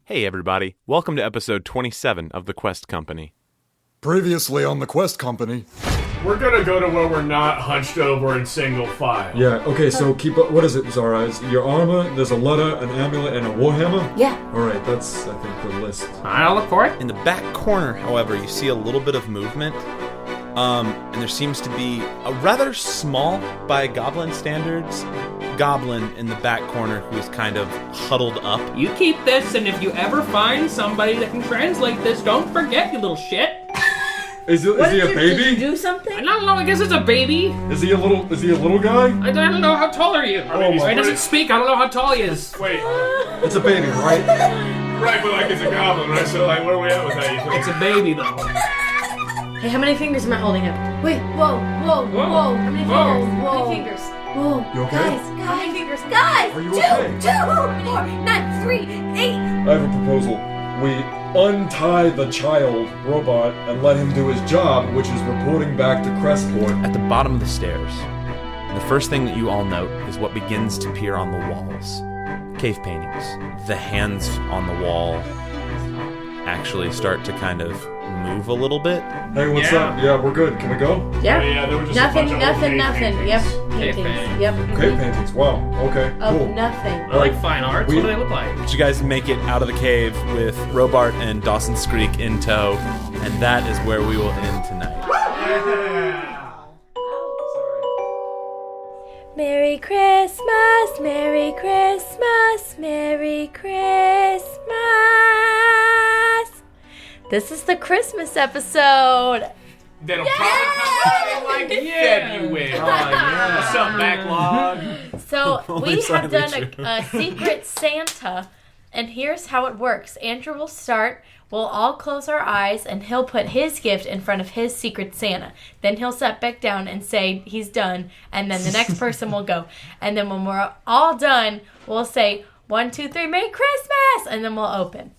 Hey everybody, welcome to episode 27 of The Quest Company. Previously on the Quest Company. We're gonna go to where we're not hunched over in single file. Yeah, okay, so keep up. What is it, Zara? Is your armor, there's a letter, an amulet, and a warhammer? Yeah. Alright, that's, I think, the list. I'll look for it. In the back corner, however, you see a little bit of movement, and there seems to be a rather small, by Goblin standards, Goblin in the back corner who is kind of huddled up. You keep this, and if you ever find somebody that can translate this, don't forget, you little shit. Is he a Did baby? you do something? I don't know, I guess it's a baby. Is he a little guy? I don't know, how tall are you? my He doesn't speak, I don't know how tall he is. Wait, It's a baby, right? right, but like it's a goblin, right? So like, where are we at with that? You think? It's a baby, though. Hey, how many fingers am I holding up? Wait, whoa. How many fingers? Whoa. How many fingers? Whoa. You okay? Guys, how many fingers? Guys! Are you Two, okay? 2, 4, 9, 3, 8. I have a proposal. We untie the child robot and let him do his job, which is reporting back to Crestport. At the bottom of the stairs, the first thing that you all note is what begins to appear on the walls. Cave paintings. The hands on the wall actually start to kind of move a little bit. Hey, what's Yeah. up? Yeah, we're good. Can we go? Yeah. Yeah, there were just a bunch of Nothing. paintings. Yep. Cave Paintings. paintings. Yep. Cave paintings. Wow. Okay. Of Cool. nothing. I like fine arts. We- What do they look like? But you guys make it out of the cave with Robart and Dawson Screek in tow, and that is where we will end tonight. Merry Christmas, Merry Christmas, Merry Christmas. This is the Christmas episode. That'll probably come out in like February. What's up, backlog? So we have done slightly a secret Santa, and here's how it works. Andrew will start. We'll all close our eyes, and he'll put his gift in front of his secret Santa. Then he'll sit back down and say he's done, and then the next person will go. And then when we're all done, we'll say 1, 2, 3, Merry Christmas, and then we'll open.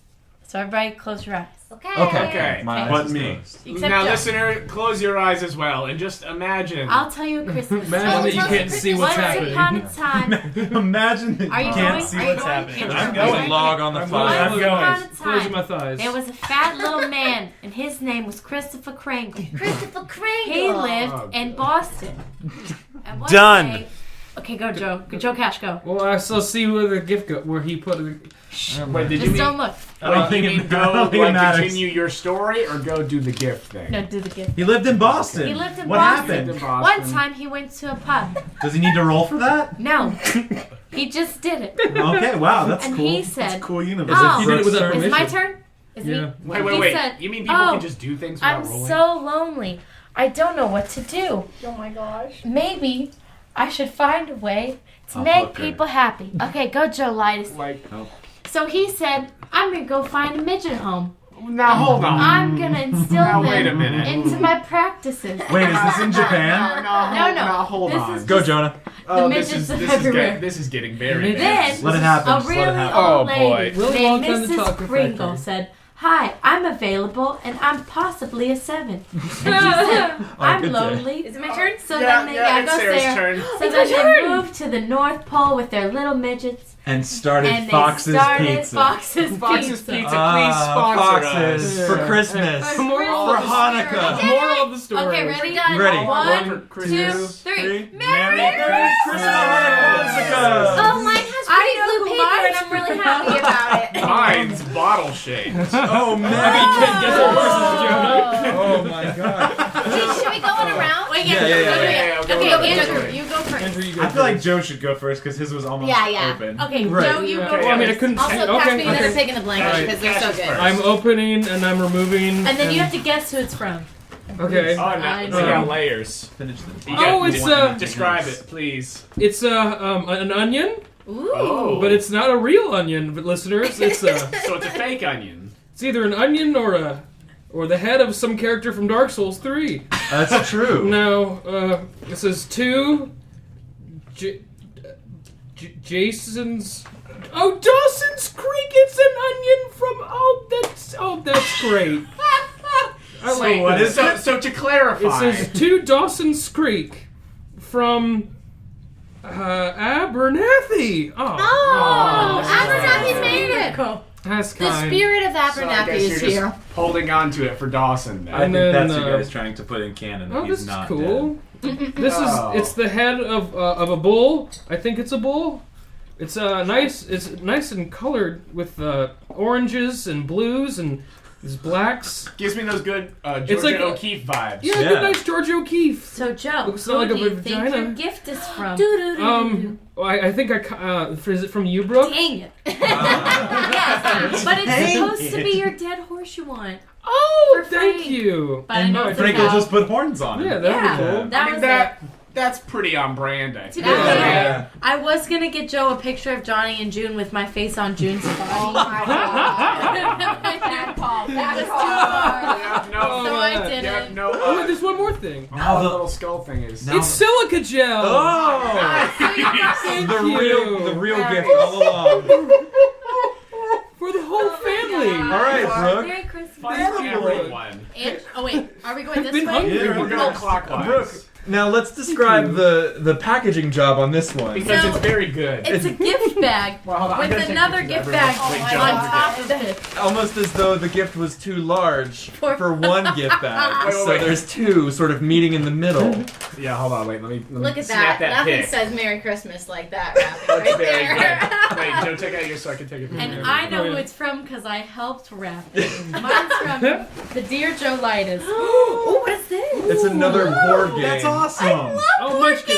So everybody close your eyes. Okay. But me. Except Now, Joe. listener, close your eyes as well, and just imagine. I'll tell you a Christmas story. Imagine that you can't see what's Once happening. upon a time. Imagine that Are you you can't going? see Are you what's going? happening. I'm There's going. a log on the I'm fire. going. Once upon a Closing my time, thighs. there was a fat little man, and his name was Christopher Kringle. Christopher Kringle. He lived in Boston. And one Done. day- okay, go, Joe. Go, Joe Cash, go. Well, I still see where the gift go, where he put it. Wait, did you Just mean, don't look. I don't think you mean it, go I don't think it like matters. continue your story or go do the gift thing? No, do the gift. He lived in Boston. He lived in what Boston. happened? One time he went to a pub. Does he need to roll for that? No. He just did it. Okay, wow, that's And cool. he That's said, a cool universe. Oh. He did it without Is it my permission. turn? Is Yeah. it? Wait. He said, You mean people "Oh, can just do things without I'm rolling? so lonely. I don't know what to do. Oh my gosh. Maybe I should find a way to I'll make hook her. people happy." Okay, go, Joe Leitess. Like, So he said, "I'm gonna go find a midget home. now hold on. I'm gonna instill Now, wait a them minute. into my practices." Wait, is this in Japan? No, Now hold This on. is Go, just Jonah. Oh, midgets this is, of this, is everywhere. getting, this is getting very Then Let it happen. a Just let it really happen. Oh, old lady Really named long time to Mrs. talk Kringle perfectly. said, "Hi, I'm available, and I'm possibly a 7." And she said, "I'm good day. lonely." Is it my turn? So then they it's go Sarah's there. turn. So then they moved to the North Pole with their little midgets, And started and they Fox's started Pizza. Fox's Fox's Pizza. Pizza, please sponsor Foxes us. for Christmas. For For Hanukkah. Moral of the story. Okay, ready? Ready. 1, For 2, 3. Merry Christmas. Oh, mine has I pretty know blue who paper mine and I'm really happy about it. Mine's bottle shaped. Oh, man. Guess what versus Jonah? Oh, my God. Should we go in a round? Wait, Yeah, yeah, yeah. Okay, Andrew, you go first. Andrew, you go I feel like first. Joe should go first because his was almost Yeah. open. Okay, Right. Joe, you go Okay, well, I mean, I first. couldn't Also, see. pass Okay, me another okay. pig in the blanket Alright. because they're so good. I'm opening and I'm removing. And then you have to guess who it's from. Okay. Oh, no, we got layers. Finish the You Oh, got- it's Describe it, please. It's an onion, Ooh. Oh. but it's not a real onion, but listeners. It's So it's a fake onion. it's either an onion or the head of some character from Dark Souls 3. That's true. Now, it says Jason's. Oh, Dawson's Creek! It's an onion from. That's great. I like Wait, what is so, it? so to clarify, It says to Dawson's Creek from Abernathy. Oh, Abernathy made it. Cool. That's The kind. spirit of So I Abernathy guess is you're here. just holding on to it for Dawson. Then. I think then, that's you uh, guys trying to put in canon that Oh, he's this is not cool. dead. This Oh. is—it's the head of a bull. I think it's a bull. It's nice. It's nice and colored with oranges and blues and these blacks. Gives me those good Georgia It's like a- O'Keeffe vibes. Yeah, Yeah. good, nice George O'Keeffe. So, Joe, Looks who like a do you think vagina. your gift is from? I think is it from you, Brooke? Dang it. Yes, but it's supposed to be your dead horse you want. Oh, For thank Frank. you. But I know it's Frank a will no. just put horns on Yeah, it. that'd Yeah. be cool. That I mean, was that's pretty on brand, I think. Yeah. I was gonna get Joe a picture of Johnny and June with my face on June's Oh body. my god. Bad call. Bad call. Yeah, no, So I yeah. didn't. yeah, no. Oh, wait, there's one more thing. How the little skull thing is. It's silica gel. Oh! Thank the you. real gift all along. For the whole family. All right, Brooke. Merry Christmas. Fuck everyone. And, oh wait, are we going this been way? hungry. We're going clockwise. Brooke, now let's describe the packaging job on this one. Because So- it's very good. It's a gift bag Well, hold on, I'm with gonna take another pictures of gift bag everyone. Wait, on Joe. top of it. Almost as though the gift was too large for one gift bag. Wait, So wait. there's two sort of meeting in the middle. Yeah, hold on, wait, let me Look at snap that. Nothing pic. says Merry Christmas like that wrapping That's right very there. good. Wait, Joe, take out yours so I can take a picture. And I know who it's from because I helped wrap it. Mine's from the Dear Joe Leitess. Oh, what is this? It's another board game. That's awesome. Oh, Munchkin.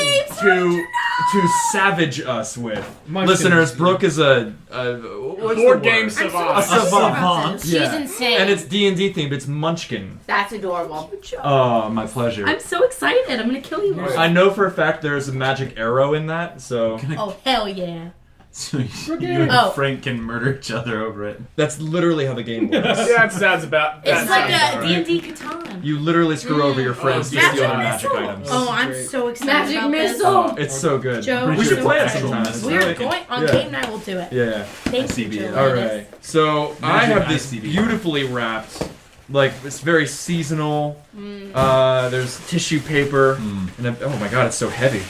to savage us with. Munchkin. Listeners, Brooke is a what's Board the game word? savant. A savant. She's Yeah. insane. And it's D&D themed. It's Munchkin. That's adorable. Oh, my pleasure. I'm so excited. I'm gonna kill you all. I know for a fact there's a magic arrow in that, so Oh hell yeah! So you Okay. and Oh. Frank can murder each other over it. that's literally how the game works. Yeah, that sounds about. It's that like sounds a about D&D Catan. You literally screw over your friends to Magic steal their missile. magic items. Oh, I'm Great. so excited Magic about missile. It's so good. Joe, we Pretty should sure play it it's sometime. actual It's We're really going on yeah. game night. We'll do it. Yeah. Thank you, ICB. Joe. All Leitess. right. So I Magic have this ICB. beautifully wrapped, like it's very seasonal. There's tissue paper, and oh my god, it's so heavy.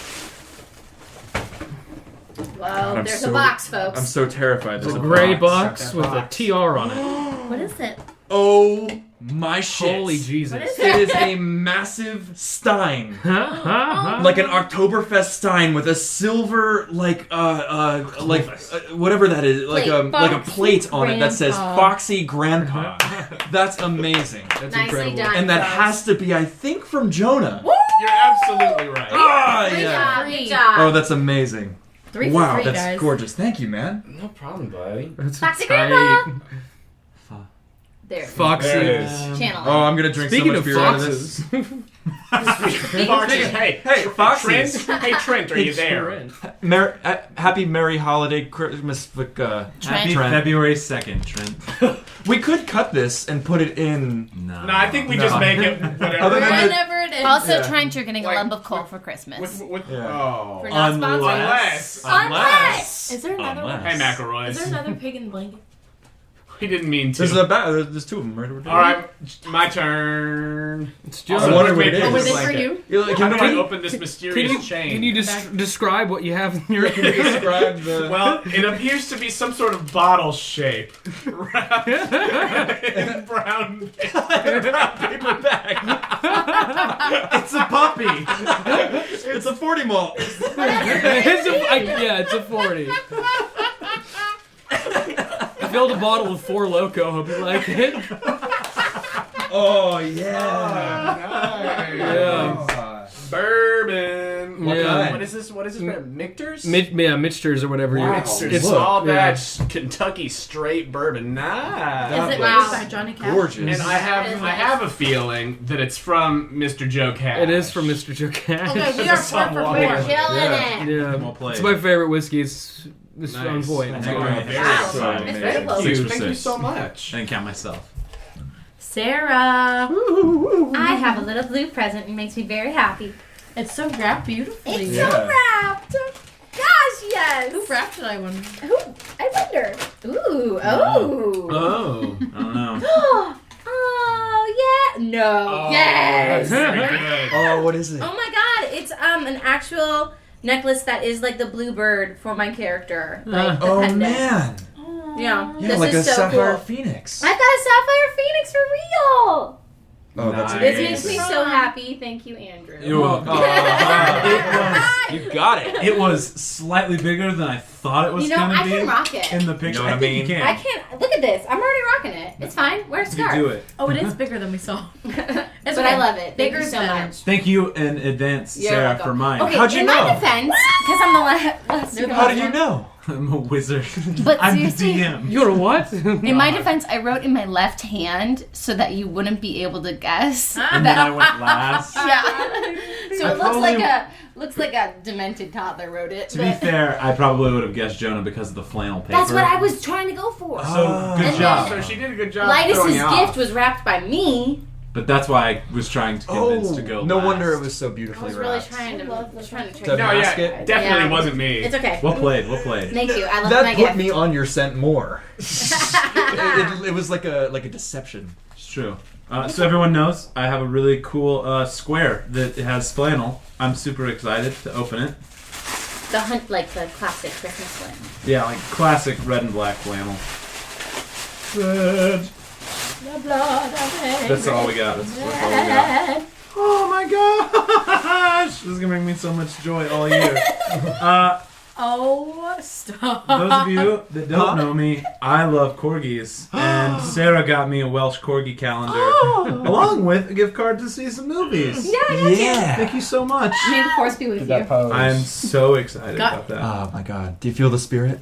Well, I'm there's so- a box, folks. I'm so terrified. It's There's a a gray box. box with a TR on it. What is it? Oh my shit! Holy Jesus. What is It is a massive stein. Like an Oktoberfest stein with a silver, whatever that is, like a plate on it that says Grandpa. Foxy Grandpa. That's amazing. That's Nicely incredible. done. And that folks. has to be, I think, from Jonah. You're absolutely right. Ah, Good yeah. job. Good job. Oh, that's amazing. 3 for Wow, 3, that's guys. gorgeous. Thank you, man. No problem, buddy. That's Foxy tight. Grandpa. There. Foxy. There it is. Channel. Oh, I'm gonna drink Speaking so much of beer out of this. foxes. Foxes. Hey, Hey, Foxes. Trent. Hey, Trent, are you there? Happy Merry Holiday Christmas, Happy Trent. February 2nd, Trent. We could cut this and put it in. No. No, I think we just make it Other whatever. than Whenever it is. Also, Yeah. Trent, you're getting a Like, lump of coal for Christmas. Yeah. Oh. For not sponsoring us. Unless. Is there another one? Hey, Is there McElroy's. another pig in the blanket? He didn't mean to. There's two of them, right? All right, my turn. It's I just. wonder what it Maybe Oh, were is. they like for it. you? How do I Can open this mysterious chain? Can you describe what you have in your you describe the? Well, it appears to be some sort of bottle shape. Wrapped in brown paper bag. It's a puppy. It's a 40 malt. it's a 40. I filled a bottle with 4 Loco. Hope you like it. Oh yeah. Yeah. Bourbon. What Yeah. kind? What is this? What is this? Michter's? Michter's or whatever. Wow. Michter's Look, small yeah. batch Kentucky straight bourbon. Nice. Is it Wow. made by Johnny Cash? Gorgeous. And I have a feeling that it's from Mr. Joe Cash. It is from Mr. Joe Cash. Okay, we are 4 for Somewhat. 4. Killing Yeah. it. Yeah. Well played. It's my favorite whiskey. It's on Nice. point. Thank It's you. good. Very Wow. exciting. It's very Thank close. you. 6 for Thank you 6. so much. I didn't count myself. Sarah. I have a little blue present. It makes me very happy. It's so wrapped beautifully. It's Yeah. so wrapped. Gosh, yes. Who wrapped it, I wonder? Who? I wonder. Ooh. Oh. Oh. I don't know. Oh, yeah. No. Yes. Very good. Oh, what is it? Oh my god, it's an actual necklace that is like the blue bird for my character. Like the Oh pendant. man. Yeah. Yeah, This like a is so sapphire cool. phoenix. I've got a sapphire phoenix for real. Oh, that's Nice. This amazing. makes me so happy. Thank you, Andrew. You're welcome. You got it. It was slightly bigger than I thought it was You know, gonna I be can rock it. in the picture. You know what I think mean? You can. I can't. Look at this. I'm already rocking it. It's fine. Wear a You scarf. can do it. Oh, it is bigger than we saw. But I love it. Thank Bigger you so better. much. Thank you in advance, You're Sarah, welcome. for mine. Okay, How'd you in know? my defense, because I'm the last. How did you know? I'm a wizard. But I'm the seriously, DM. You're a what? in my defense, I wrote in my left hand so that you wouldn't be able to guess. And then I went last. Yeah. So I it looks probably- like a demented toddler wrote it. To be but- fair, I probably would have guessed Jonah because of the flannel paper. That's what I was trying to go for. So good And job. So she did a good job throwing Leitess' you off. gift was wrapped by me. But that's why I was trying to convince to go. no last. wonder it was so I beautifully was really wrapped. trying to trick To you. No, mask yeah, it? definitely Yeah. wasn't me. It's okay. Well played. Well played. Thank you. I love That my put gift. me on your scent more. it was like a deception. It's true. So everyone knows I have a really cool square that has flannel. I'm super excited to open it. The hunt, like the classic Christmas one. Yeah, like classic red and black flannel. Red. The blood of That's all we got. That's all we got. Oh my gosh! This is gonna bring me so much joy all year. Oh, stop. Those of you that don't know me, I love corgis, and Sarah got me a Welsh corgi calendar, along with a gift card to see some movies. Yeah. Thank you so much. May the force be with you. pose. I'm so excited about that. Oh my god. Do you feel the spirit?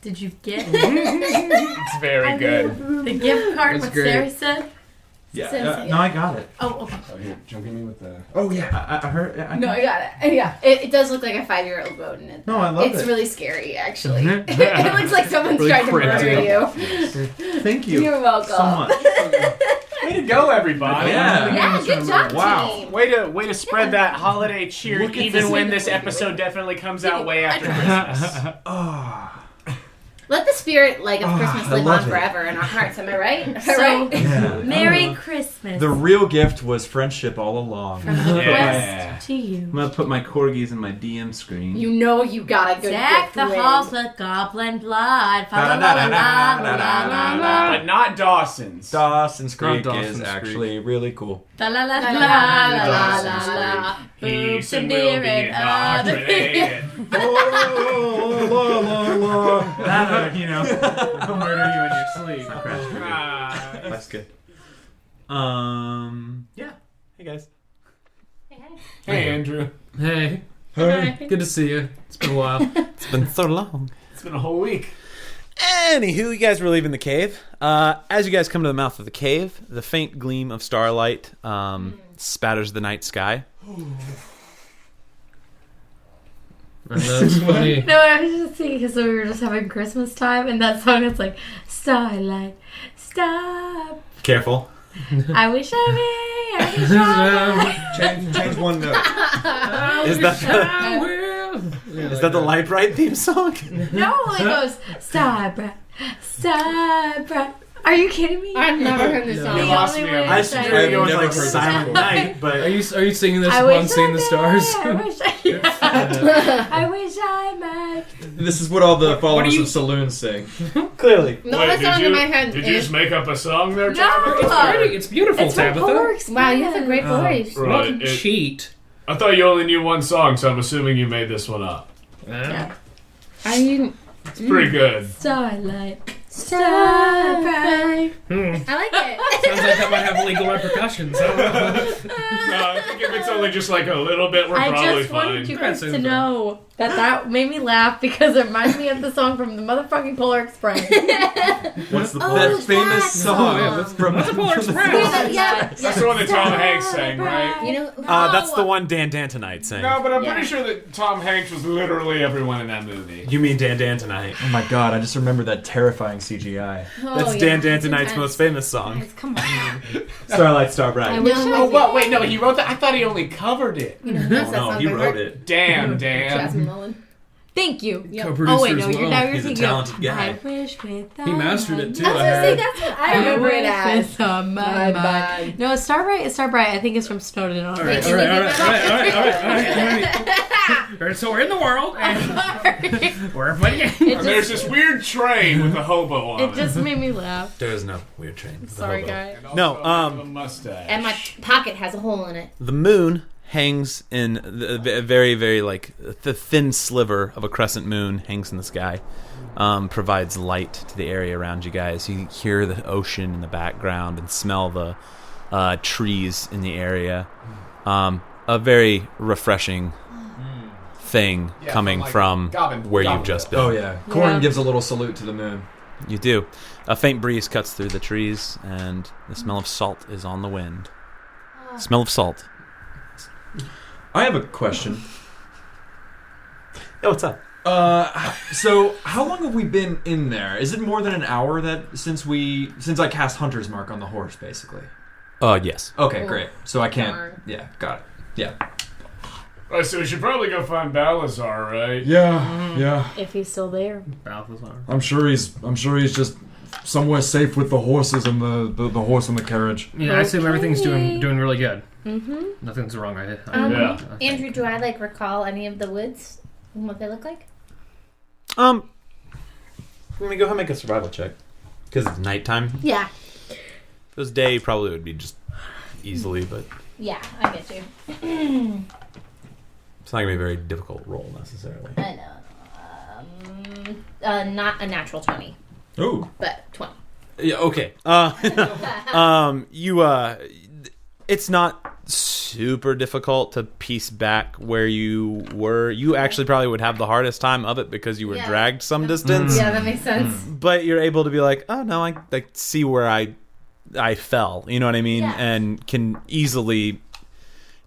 Did you get It's very good. the gift card? That's What great. Sarah said? Yeah, Says- no, I got it. Oh, okay. Oh, here, junking me with the. Oh yeah. I heard. No, I got it. Yeah, it does look like a 5-year-old boat in it. No, I love It's it. really scary, actually. It looks like someone's Really trying to murder cryptic. you. Thank you You're welcome. so much. Way to go, everybody. Yeah. Yeah, good job, Wow. team. Way to spread that holiday cheer, Look at even this. when this episode definitely comes out way after Christmas. Let the spirit of Christmas I live love on it. forever in our hearts. Am I right? Am I So, right? Yeah. Merry Christmas. The real gift was friendship all along. From the Yeah. West to you. I'm gonna put my corgis in my DM screen. You know you got a good Deck gift the win. halls with goblin blood. Fa la la la la la la la. But not Dawson's. Dawson's Creek Dawson's is Creek. actually really cool. La la la La la la la la la la la. la. Boobs and will beer be and other indoctrinated. That, I'll murder you in your sleep. Ah. That's good. Yeah. Hey guys. Hey, Andrew. Hey, Hey. good to see you. It's been a while. It's been so long. It's been a whole week. Anywho, you guys were leaving the cave. As you guys come to the mouth of the cave, the faint gleam of starlight spatters the night sky. I know, it's funny. No, I was just thinking because we were just having Christmas time, and that song is like starlight, stop. Careful. I wish I may. I wish I may. Change one note. Is that I will. Yeah, is that the Light Bright theme song? No, it goes star bright, star bright. Are you kidding me? I've never heard this No. song. You lost me. I just I figured it was never like heard this Silent before. Night, but Are you singing this I while I'm wish seeing I the may, stars? I wish I, yeah. I wish I might. This is what all the What followers do you- of saloons sing. clearly. No, that song in my head Did you is... just make up a song there, No. Tabitha? It's pretty. It's beautiful, It's from Tabitha. Polar Express. Wow, you have a great voice. Right. Don't cheat. I thought you only knew one song, so I'm assuming you made this one up. Yeah. I mean, It's pretty good. Starlight, star bright. I like it. Sounds like that might have legal repercussions. I don't know. No, I think if it's only just like a little bit, we're I probably just wanted fine. you guys That's to it. know that made me laugh because it reminds me of the song from the motherfucking Polar Express. What's the That famous song yeah, what's- from what's a Polar Express? Yeah, That's the one that Tom Hanks sang, right? You know, That's the one Dan Tonight sang. No, but I'm Yeah. pretty sure that Tom Hanks was literally everyone in that movie. You mean Dan Tonight? Oh my god, I just remember that terrifying CGI. That's Dan Tonight's most famous song. Come on. Starlight, Star Bright. I wish No, Oh, what? Wait, no, he wrote that? I thought he only covered it. that's No, that song he by wrote her. it. Damn, Dan. Jasmine Mullen. Thank you. Co-producer Oh wait, no, as you're well. now you're He's a thinking. talented guy. I wish with He mastered it, too. I was gonna say that's what I remember it as. With my My mind. mind. No, Star Bright. I think it's from Snowden. All right, all right, all right, all right, all right, all right, all right. So we're in the world, and we're playing games. And there's this weird train with a hobo on it. It just made me laugh. There is no weird train. Sorry, guys. And also No, a mustache. And my pocket has a hole in it. The moon hangs in a very, very, like, the thin sliver of a crescent moon hangs in the sky. Provides light to the area around you guys. You hear the ocean in the background and smell the trees in the area. A very refreshing thing coming like from Goblin. where you've just been. Oh yeah. Corin Yeah. gives a little salute to the moon. You do. A faint breeze cuts through the trees, and the smell of salt is on the wind. Smell of salt. I have a question. Oh, what's up? So how long have we been in there? Is it more than an hour since I cast Hunter's Mark on the horse, basically? Yes. Okay, Oh, great. So I can't. darn. Yeah, got it. Yeah. Right, so we should probably go find Balasar, right? Yeah. If he's still there. Balthazar. I'm sure he's just somewhere safe with the horses and the horse and the carriage. Yeah, I assume everything's Okay. doing really good. Mm-hmm. Nothing's wrong. Yeah. Andrew, do I recall any of the woods and what they look like? I'm gonna go ahead and make a survival check because it's nighttime. Yeah. If it was day, probably would be just easily, but Yeah, I get you. it's not gonna be a very difficult roll necessarily. I know. Not a natural 20, Ooh. but 20. Yeah. Okay. It's not super difficult to piece back where you were. You actually probably would have the hardest time of it because you were Yeah. dragged some distance. Yeah, that makes sense. But you're able to be like, oh no, I see where I fell. You know what I mean? Yeah. And can easily.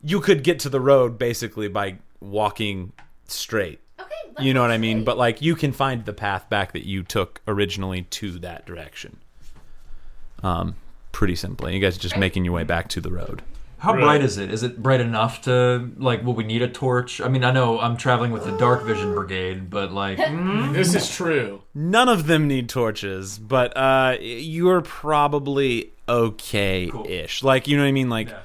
You could get to the road basically by walking straight. Okay. You know what I mean? But like you can find the path back that you took originally to that direction. Pretty simply. You guys are just making your way back to the road. How Right. bright is it? Is it bright enough to, will we need a torch? I mean, I know I'm traveling with the Dark Vision Brigade, but, This is true. None of them need torches, but you're probably okay-ish. Cool. Like, you know what I mean? Like, Yeah.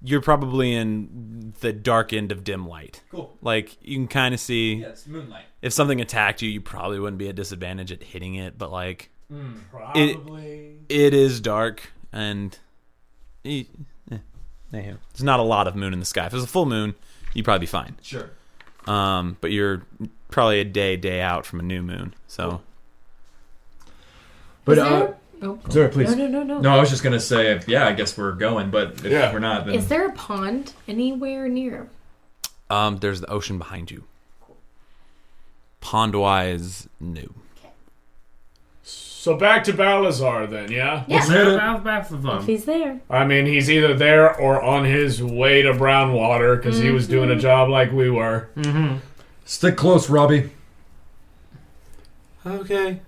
you're probably in the dark end of dim light. Cool. Like, you can kind of see it's moonlight. if something attacked you, you probably wouldn't be at disadvantage at hitting it, but, like, Probably. it is dark, and there's not a lot of moon in the sky. If it was a full moon, you'd probably be fine. Sure. But you're probably a day out from a new moon, so... But, Zara, please. No. no, I was just going to say, yeah, I guess we're going, but if Yeah. we're not, then... Is there a pond anywhere near? There's the ocean behind you. Pond-wise, no. So back to Balasar then, yeah? Yeah. If he's there. I mean, he's either there or on his way to Brownwater because he was doing a job like we were. Stick close, Robbie. Okay.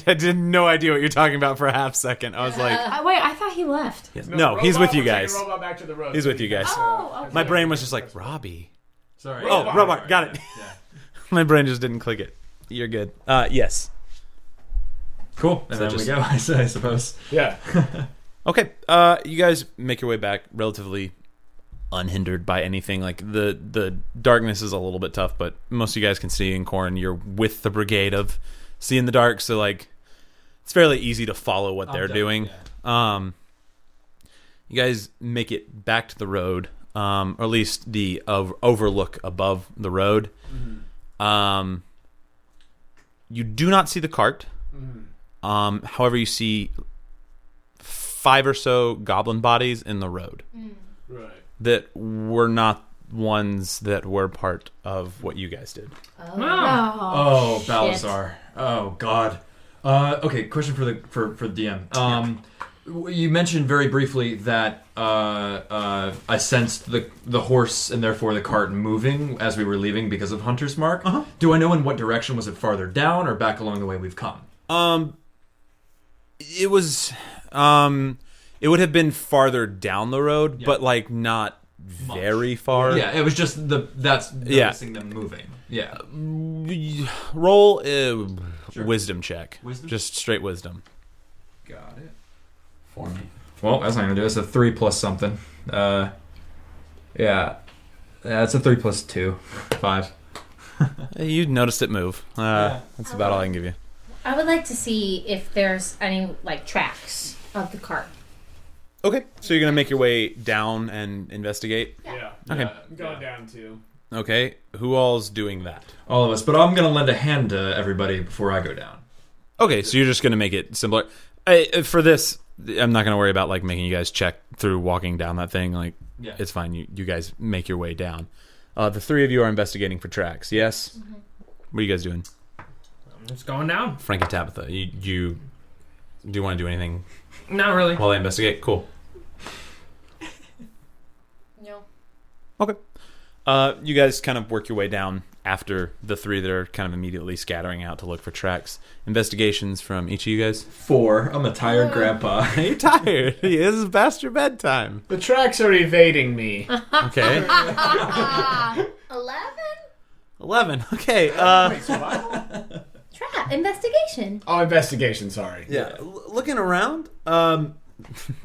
I didn't no idea what you're talking about for a half second. I was like, Wait, I thought he left. no, he's with you Robot, we're guys. taking Robot back to the road. He's with you guys. Oh, okay. My brain was just like, Robbie. Sorry. Oh, Robot, got it. Yeah. My brain just didn't click it. You're good. Yes. Cool. And So then just- we go, I suppose. Yeah. Okay. You guys make your way back relatively unhindered by anything. Like the darkness is a little bit tough, but most of you guys can see in Corin. You're with the brigade of see in the dark, so like it's fairly easy to follow what they're doing. Yeah. You guys make it back to the road, or at least the overlook above the road. You do not see the cart. However, you see 5 or so goblin bodies in the road Right. that were not ones that were part of what you guys did. Oh, shit. Balasar. Oh, God. Okay, question for the DM. You mentioned very briefly that I sensed the horse and therefore the cart moving as we were leaving because of Hunter's Mark. Do I know in what direction? Was it farther down or back along the way we've come? It was it would have been farther down the road, but like not very far. Yeah, it was just noticing them moving. Yeah. Roll a wisdom check. Wisdom? Just straight wisdom. Got it. For me. Well, that's not gonna do it. It's a 3 plus something. Yeah. Yeah, it's a 3 plus 2. 5. You noticed it move. That's about all I can give you. I would like to see if there's any tracks of the cart. Okay, so you're gonna make your way down and investigate. Yeah. Okay. I'm going down too. Okay, who all's doing that? All of us, but I'm gonna lend a hand to everybody before I go down. Okay, so you're just gonna make it simpler. For this, I'm not gonna worry about making you guys check through walking down that thing. It's fine. You guys make your way down. The 3 of you are investigating for tracks. Yes. Mm-hmm. What are you guys doing? I'm just going down. Frank and Tabitha, you do you want to do anything? Not really. While they investigate, cool. No. Okay. You guys kind of work your way down after the 3 that are kind of immediately scattering out to look for tracks. Investigations from each of you guys? 4. I'm a tired grandpa. You're tired. It is past your bedtime. The tracks are evading me. Okay. 11. Okay. Wait, survival? Trap. Investigation. Oh, investigation, sorry. Yeah. Looking around, none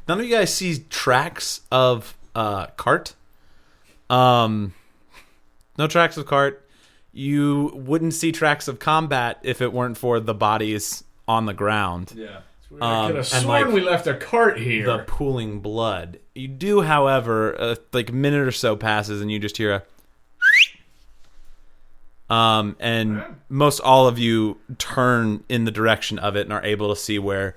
of you guys see tracks of cart. No tracks of cart. You wouldn't see tracks of combat if it weren't for the bodies on the ground. Yeah. I could have sworn we left a cart here. The pooling blood. You do, however, a minute or so passes and you just hear a and most all of you turn in the direction of it and are able to see where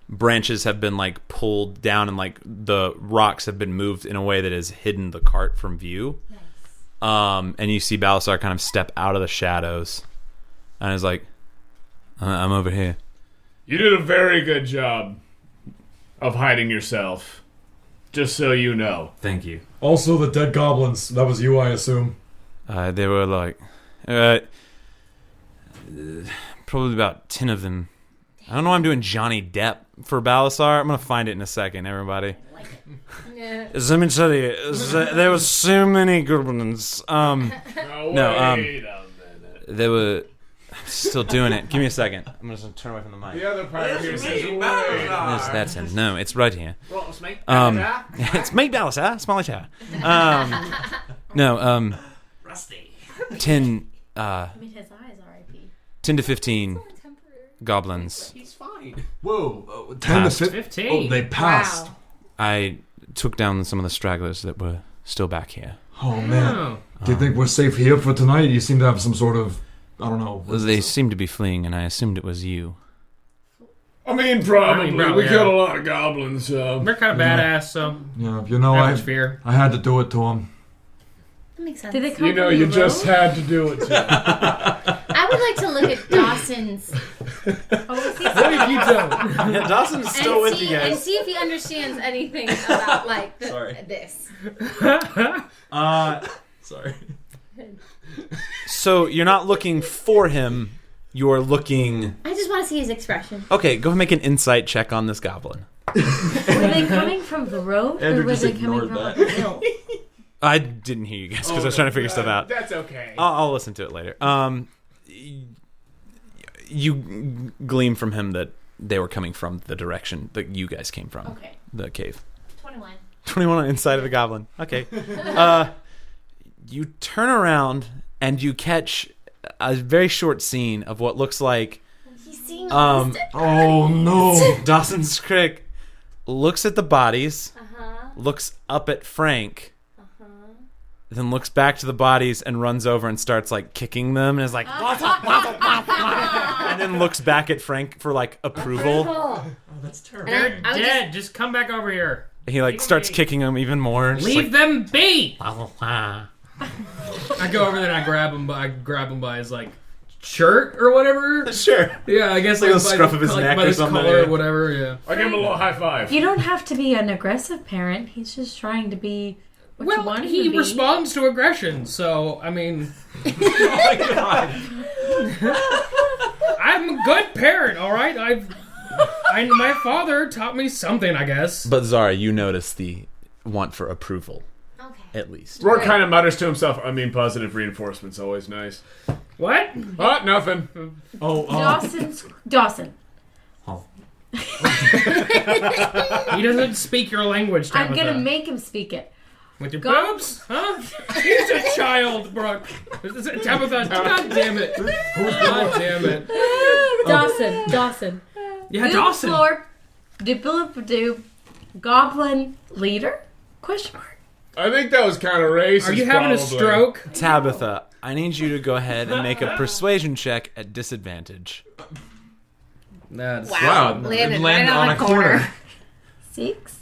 branches have been pulled down and the rocks have been moved in a way that has hidden the cart from view. Nice. And you see Balasar kind of step out of the shadows and is like, I'm over here. You did a very good job of hiding yourself. Just so you know. Thank you. Also, the dead goblins. That was you, I assume. They were probably about 10 of them. I don't know why I'm doing Johnny Depp for Balasar. I'm going to find it in a second, everybody. Yeah. Let me tell you, there were so many goblins. They were still doing it. Give me a second. I'm just going to turn away from the mic. The other part here says, That's him. No, it's right here. Well, it's me. It's me, Balasar. Small tower. Rusty. 10 his eyes, R.I.P. 10 to 15 goblins. He's fine. Whoa. 10 to 15. Oh, they passed. Wow. I took down some of the stragglers that were still back here. Oh, man. Oh. Do you think we're safe here for tonight? You seem to have some sort of, I don't know. They seemed to be fleeing, and I assumed it was you. Probably. We yeah. killed a lot of goblins, so... They're kind of badass, so Yeah, not much fear. I had to do it to him. That makes sense. Did they come You know, from you the just road? had to do it to him. I would like to look at Dawson's. What have you done? Yeah, Dawson's and see if he understands anything about this. Sorry. So you're not looking for him. You're looking... I just want to see his expression. Okay, go ahead and make an insight check on this goblin. Were they coming from the road, Andrew or were just they coming ignored from that. up the hill? I didn't hear you guys because I was trying to figure stuff out. That's okay. I'll listen to it later. You glean from him that they were coming from the direction that you guys came from. Okay. The cave. 21. 21 on inside of the goblin. Okay. You turn around and you catch a very short scene of what looks like He's seeing Oh, no. Dawson's Creek looks at the bodies, Uh-huh. looks up at Frank, then looks back to the bodies and runs over and starts kicking them and is like, and then looks back at Frank for approval. Oh, that's terrible. They're dead. Just come back over here. He starts kicking them even more. And just Leave them be. ah. I go over there and I grab him by his shirt or whatever. Sure. Yeah, I guess Like the by scruff of his neck by or his something, collar yeah. or whatever. Yeah. I give him a little high five. You don't have to be an aggressive parent. He's just trying to be what you Well, want him he to be. responds to aggression, so I mean, Oh my god. I'm a good parent. All right, my father taught me something, I guess. But Zara, you notice the want for approval, Okay. at least. Roarke kind of mutters to himself, positive reinforcement's always nice. What? Oh, nothing. Dawson. He doesn't speak your language, Tabitha. I'm gonna make him speak it. With your boobs? Huh? He's a child, Brooke. Tabitha, God damn it. God damn it. Dawson. Yeah, Dawson. Floor, doop Goblin leader? Question mark. I think that was kind of racist. Are you having a stroke? Tabitha, I need you to go ahead and make a persuasion check at disadvantage. That's Wow. Landed Land right on a corner. 6.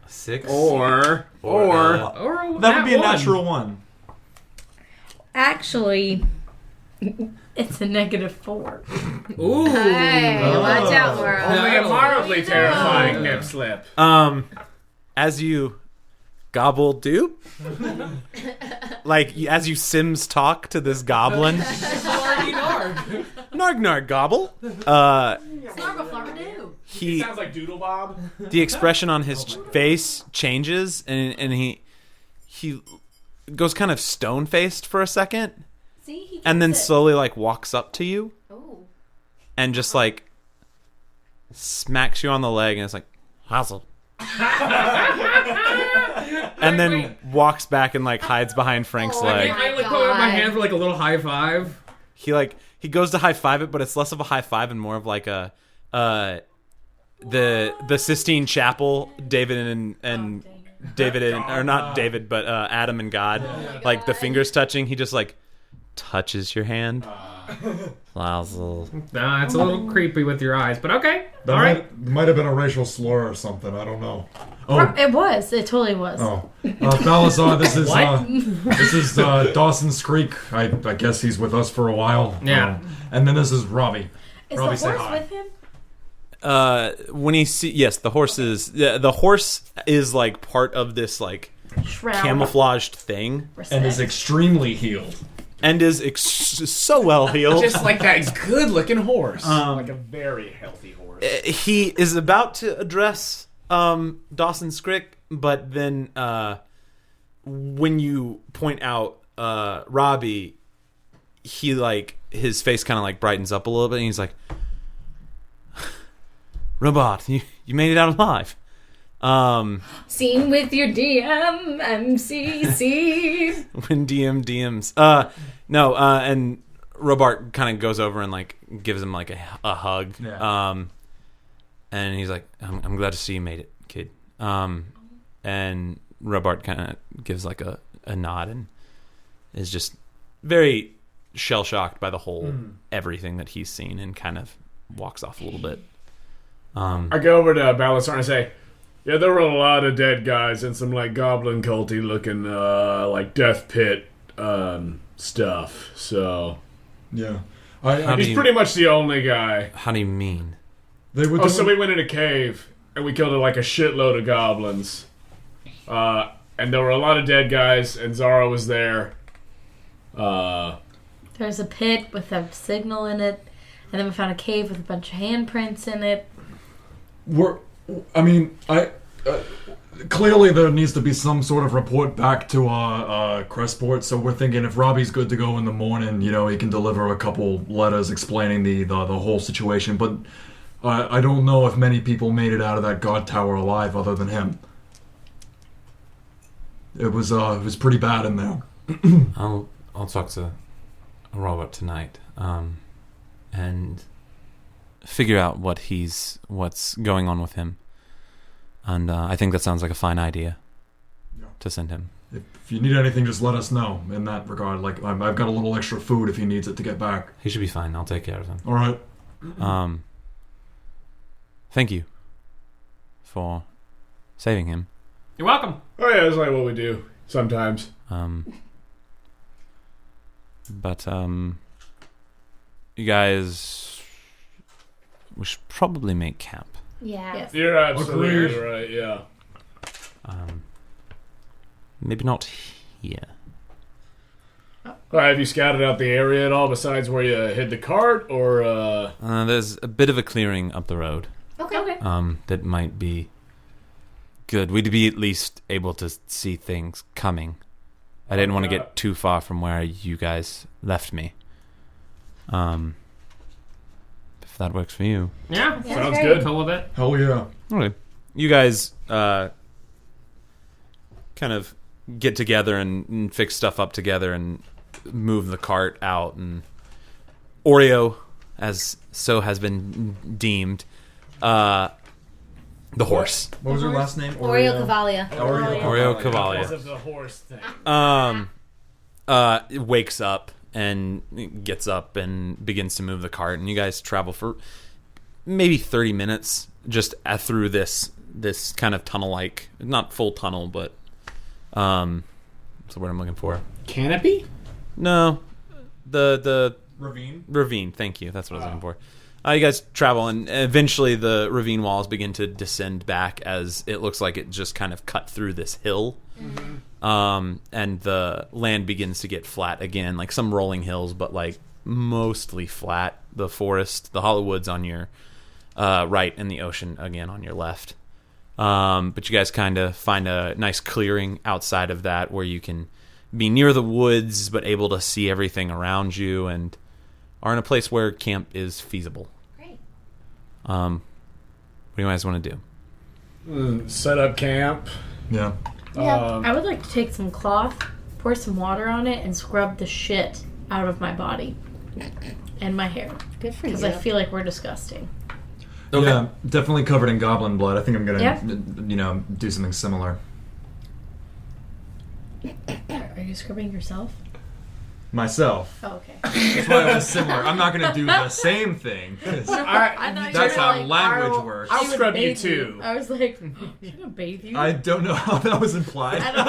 6. Or Or That would be a one. natural one. Actually, it's a -4. Ooh. Hey, watch out, world. only a mildly terrifying nip slip. As you gobble doop, like as you Sims talk to this goblin, narg gobble. He Sounds like Doodle Bob. the expression on his face changes, and he goes kind of stone faced for a second, See, and then slowly like walks up to you Oh. and just like smacks you on the leg, and it's like hassle. And then walks back and like hides behind Frank's leg. I like put out my hand for like a little high five. He goes to high five it, but it's less of a high five and more of like a the Sistine Chapel, David and David and, or not David, but Adam and God, like the fingers touching. He just like touches your hand. Lazzle. Nah, it's a little creepy with your eyes, but okay. That All right. might have been a racial slur or something. I don't know. It was. It totally was. Oh, Balasar, this is Dawson's Creek. I guess he's with us for a while. Yeah. And then this is Robbie. Is Robbie, the say horse hi. with him? When he the horse is the horse is like part of this like Shroud. camouflaged thing And is extremely healed. and is so well healed. Just like that good-looking horse. Like a very healthy horse. He is about to address Dawson's Creek, but then when you point out Robbie, he like his face kind of like brightens up a little bit, and he's like, "Robot, you made it out alive." Scene with your DM, MCC. When DMs. No, and Robart kind of goes over and like gives him like a hug. Yeah. And he's like, I'm glad to see you made it, kid. And Robart kind of gives like a nod and is just very shell shocked by the whole everything that he's seen, and kind of walks off a little bit. I go over to Balasar and I say, yeah, there were a lot of dead guys and some like goblin culty looking like death pit stuff. So Yeah. he's pretty much the only guy. How do you mean? They were So we went in a cave and we killed like a shitload of goblins. And there were a lot of dead guys, and Zara was there. There's a pit with a signal in it, and then we found a cave with a bunch of handprints in it. Clearly there needs to be some sort of report back to Crestport, so we're thinking if Robbie's good to go in the morning, he can deliver a couple letters explaining the whole situation, but I don't know if many people made it out of that guard tower alive other than him. It was pretty bad in there. I'll talk to Robert tonight, and figure out what's going on with him. And I think that sounds like a fine idea to send him. If you need anything, just let us know in that regard. Like, I've got a little extra food if he needs it to get back. He should be fine. I'll take care of him. All right. Thank you for saving him. You're welcome. Oh yeah, it's like what we do sometimes. But you guys, we should probably make camp. Yeah. Yes. You're absolutely Agreed. right. Yeah. Maybe not here. Have you scouted out the area at all besides where you hid the cart, or? There's a bit of a clearing up the road. Okay. That might be good. We'd be at least able to see things coming. I didn't want to get too far from where you guys left me. If that works for you. Yeah. Sounds good. Cool with it. Hell yeah. Okay. You guys kind of get together and fix stuff up together and move the cart out. And Oreo, as so has been deemed, the horse. What was her last name? Oreo-Cavalia. Oreo-Cavalia. Because of the horse thing. Wakes up and gets up and begins to move the cart, and you guys travel for maybe 30 minutes just through this kind of tunnel-like, not full tunnel, but what's the word I'm looking for? Canopy? No, the Ravine. Thank you. That's what I was looking for. You guys travel, and eventually the ravine walls begin to descend back as it looks like it just kind of cut through this hill. Mm-hmm. And the land begins to get flat again, like some rolling hills, but like mostly flat. The forest, the hollow woods on your right, and the ocean again on your left. But you guys kind of find a nice clearing outside of that where you can be near the woods but able to see everything around you, and are in a place where camp is feasible. Great. What do you guys want to do? Set up camp. Yeah. I would like to take some cloth, pour some water on it, and scrub the shit out of my body and my hair. Good for you. Because I feel like we're disgusting. Okay. Yeah, definitely covered in goblin blood. I think I'm gonna, do something similar. Are you scrubbing yourself? Myself. Oh, okay. That's why it was similar. I'm not gonna do the same thing. 'Cause I know you that's were how like, language works. I'll I would scrub you bathe too. I was like, should I bathe you? I don't know how that was implied. I don't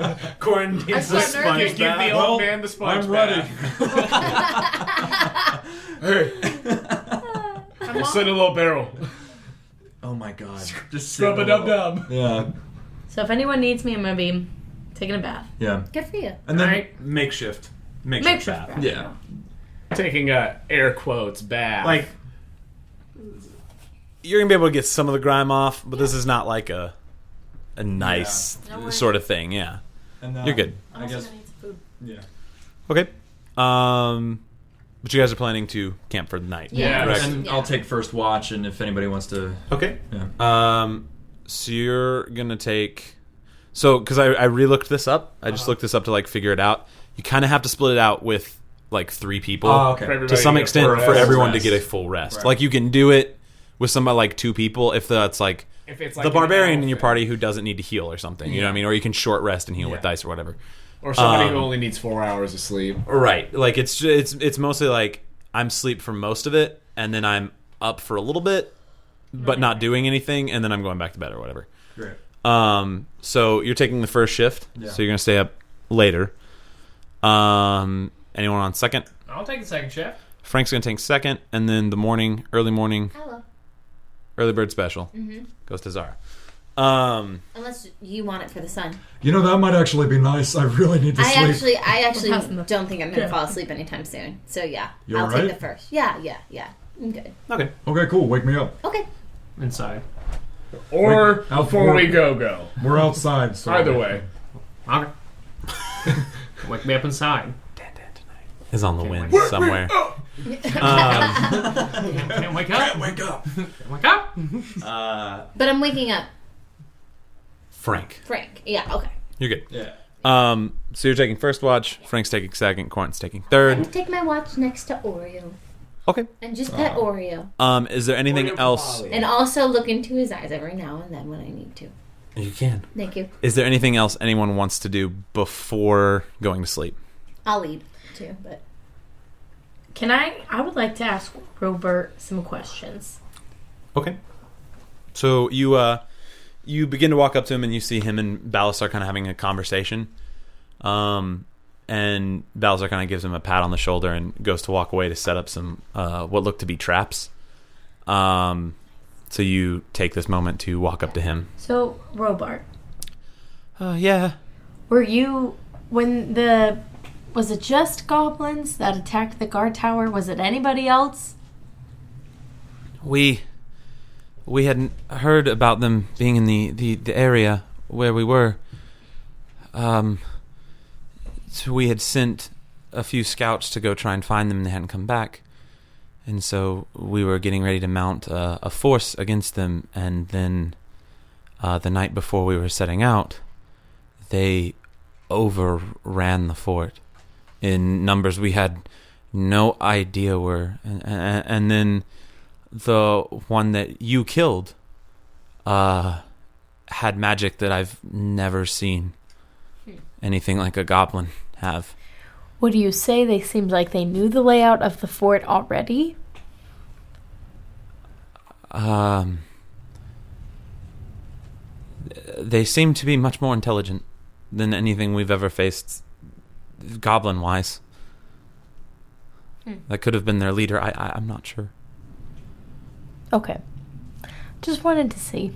know. Corin I'm needs so a sponge nervous. Give the bath. old man the sponge I'm ready. Hey, we'll send a little barrel. Oh my god. Just Scrub a dub dub. Yeah. So if anyone needs me, I'm going to be taking a bath. Yeah. Good for you. And then Right. Makeshift Make sure. bath. yeah. Taking a air quotes bath. Like, You're gonna be able to get some of the grime off, but this is not like a nice No worries. sort of thing. Yeah, And you're good. I'm I also guess. gonna need some food. Yeah. Okay. But you guys are planning to camp for the night. Yeah. correct? And I'll take first watch, and if anybody wants to, Okay. yeah. So you're gonna take. So, because I re-looked this up, I just looked this up to like figure it out. You kind of have to split it out with like 3 people Oh, okay. For everybody to some get a extent full for rest. everyone to rest. get a full rest. Right. Like you can do it with somebody like 2 people if that's like If it's like the an barbarian in your outfit. party who doesn't need to heal or something. You know what I mean? Or you can short rest and heal with dice or whatever. Or somebody who only needs 4 hours of sleep. Right. Like it's mostly like I'm asleep for most of it, and then I'm up for a little bit, but not doing anything, and then I'm going back to bed or whatever. Great. So you're taking the first shift, Yeah. so you're gonna stay up later. Anyone on second? I'll take the second shift. Frank's gonna take second, and then the early morning, Hello. early bird special goes to Zara. Unless you want it for the sun. You know, that might actually be nice. I really need to I sleep. actually Well, that's don't think I'm gonna Yeah. fall asleep anytime soon. So yeah, You I'll alright? take the first. Yeah. I'm good. Okay. Okay, cool. Wake me up. Okay. Inside. Or Wait, out before for- we go. We're outside, so Either way. Okay. Wake me up inside. Is on the wind somewhere. Can't wake up. Wake up. Wake up. But I'm waking up, Frank, Frank. Yeah. Okay. you're good. Yeah. So you're taking first watch. Frank's taking second. Corin's taking I'm third. gonna take my watch next to Oreo Okay. and just pet Oreo, Is there anything else? and also look into his eyes every now and then when I need to. You can. Thank you. Is there anything else anyone wants to do before going to sleep? I'll lead too, but I would like to ask Robert some questions. Okay. So you begin to walk up to him and you see him and Balasar kind of having a conversation. And Balasar kind of gives him a pat on the shoulder and goes to walk away to set up some what look to be traps. So you take this moment to walk up to him. So, Robert, Yeah. were you was it just goblins that attacked the guard tower? Was it anybody else? We hadn't heard about them being in the area where we were. So we had sent a few scouts to go try and find them, and they hadn't come back. And so we were getting ready to mount a force against them, and then the night before we were setting out, they overran the fort in numbers we had no idea were, and then the one that you killed had magic that I've never seen anything like a goblin have. Would you say they seemed like they knew the layout of the fort already? They seem to be much more intelligent than anything we've ever faced, goblin-wise. That could have been their leader. I'm not sure. Okay. Just wanted to see.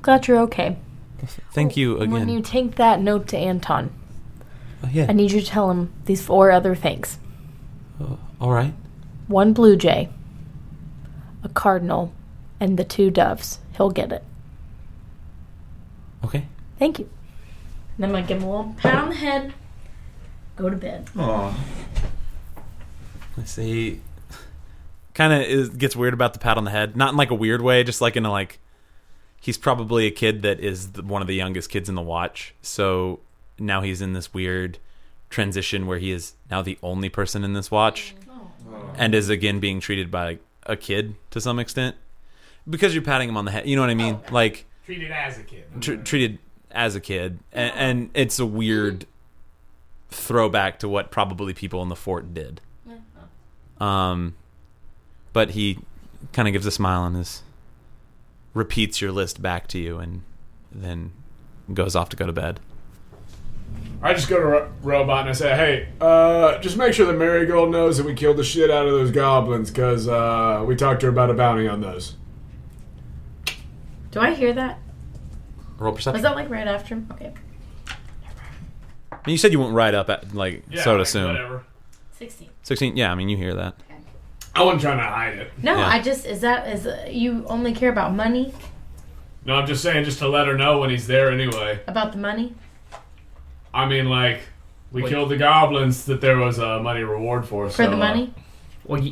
Glad you're okay. Thank you again. When you take that note to Anton, yeah. I need you to tell him these 4 other things. All right. 1 blue jay, a cardinal, and the 2 doves. He'll get it. Okay. Thank you. And I'm going to give him a little pat on the head. Go to bed. Aw. Let's see. Kind of gets weird about the pat on the head. Not in like a weird way, just like in a like... He's probably a kid that is one of the youngest kids in the watch. So now he's in this weird transition where he is now the only person in this watch. And is again being treated by a kid to some extent. Because you're patting him on the head. You know what I mean? Like... Treated as a kid. Treated as a kid. And it's a weird throwback to what probably people in the fort did. But he kind of gives a smile and repeats your list back to you and then goes off to go to bed. I just go to Robot and I say, hey, just make sure that Marigold knows that we killed the shit out of those goblins, because we talked to her about a bounty on those. Do I hear that? Roll perception. Was that like right after him? Okay. And you said you went right up at, like, Yeah, so to like, assume. whatever. 16. 16, yeah, I mean, you hear that. I wasn't trying to hide it. No, Yeah. You only care about money? No, I'm just saying just to let her know when he's there anyway. About the money? I mean, like, we killed the goblins that there was a money reward for. For the money? Well,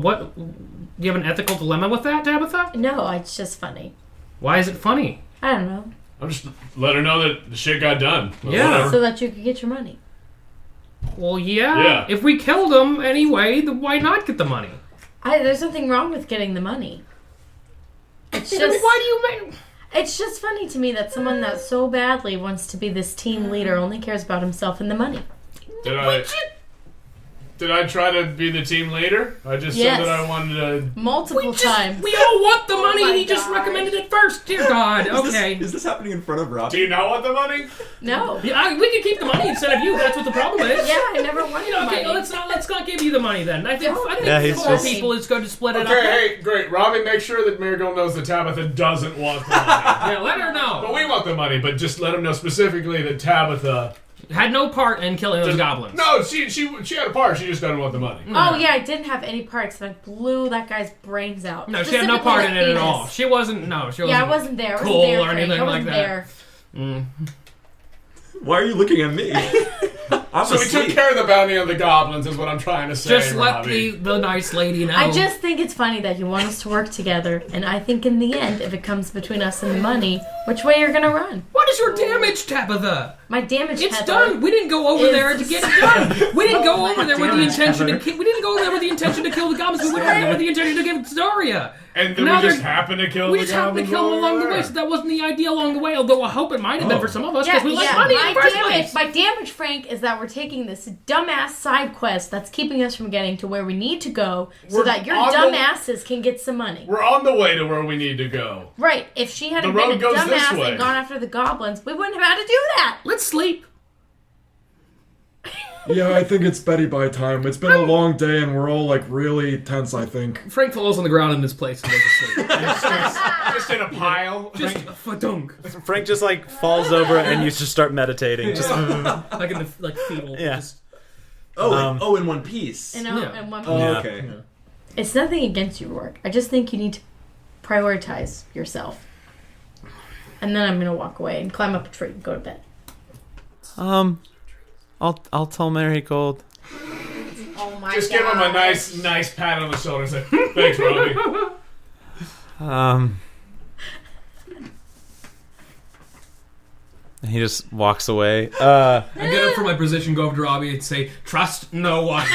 what? Do you have an ethical dilemma with that, Tabitha? No, it's just funny. Why is it funny? I don't know. I'm just let her know that the shit got done. Yeah. Whatever. So that you could get your money. Well, yeah. Yeah. If we killed him anyway, then why not get the money? There's nothing wrong with getting the money. It's just... Why do you make... It's just funny to me that someone that so badly wants to be this team leader only cares about himself and the money. Did I try to be the team leader? I just Yes. said that I wanted to... Multiple times. We all want the money, my and he just God. recommended it first. Dear God, okay. Is this happening in front of Rob? Do you not want the money? No. Yeah, we can keep the money instead of you. That's what the problem is. Yeah, I never wanted Okay, money. let's not give you the money then. I think Yeah, he's 4 just- people is going to split it up. Okay, hey, great. Robbie, make sure that Marigold knows that Tabitha doesn't want the money. Yeah, let her know. But we want the money, but just let him know specifically that Tabitha... Had no part in killing those goblins. No, she had a part. She just doesn't want the money. Oh, yeah, I didn't have any parts, and I blew that guy's brains out. No, she had no part in it at all. She wasn't. Yeah, I wasn't there. Cool I wasn't there, or Frank. anything I like wasn't that. there. Why are you looking at me? I'm So we took care of the bounty on the goblins, is what I'm trying to say. Just let Robbie. the nice lady know. I just think it's funny that you want us to work together, and I think in the end, if it comes between us and the money, which way you're gonna run? What is your damage, Tabitha? My damage. It's Heather, done. We didn't go over is- there to get it done. We didn't go over there with the damage, intention to. Heather. We didn't go over there with the intention to kill the goblins. We went over there with the intention to give Daria. And then Now we just they're- happened to kill We the just happened to goblins kill them along the way, there. so that wasn't the idea along the way. Although I hope it might have been for some of us because we like money in the first place. My damage, Frank, is that we're taking this dumbass side quest that's keeping us from getting to where we need to go, so We're that your on the- dumbasses can get some money. We're on the way to where we need to go. Right? If she hadn't The road been a goes this dumbass way. and gone after the goblins, we wouldn't have had to do that. Let's sleep. Yeah, I think it's beddy by time. It's been a long day and we're all like really tense, I think. Frank falls on the ground in his place and goes to sleep. Just in a pile. Just fa-dunk. Frank just like falls over and you just start meditating. Just Like in the fetal. Yeah. Just- Oh, in one piece. And, Yeah. and one Oh, Yeah. okay. It's nothing against your work. I just think you need to prioritize yourself. And then I'm gonna walk away and climb up a tree and go to bed. I'll tell Marigold. Oh my Just give him a nice pat on the shoulder and say, thanks, Robbie. And he just walks away. I get up from my position, go over to Robbie, and say, "Trust no one."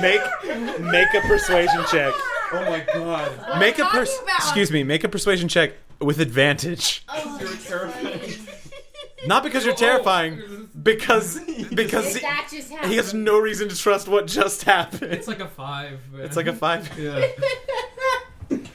Make a persuasion check. Oh my god. Make a persuasion check with advantage. You're terrifying. Not because you're terrifying, because That just happened. he has no reason to trust what just happened. It's like a 5. Man. It's like a 5. Yeah.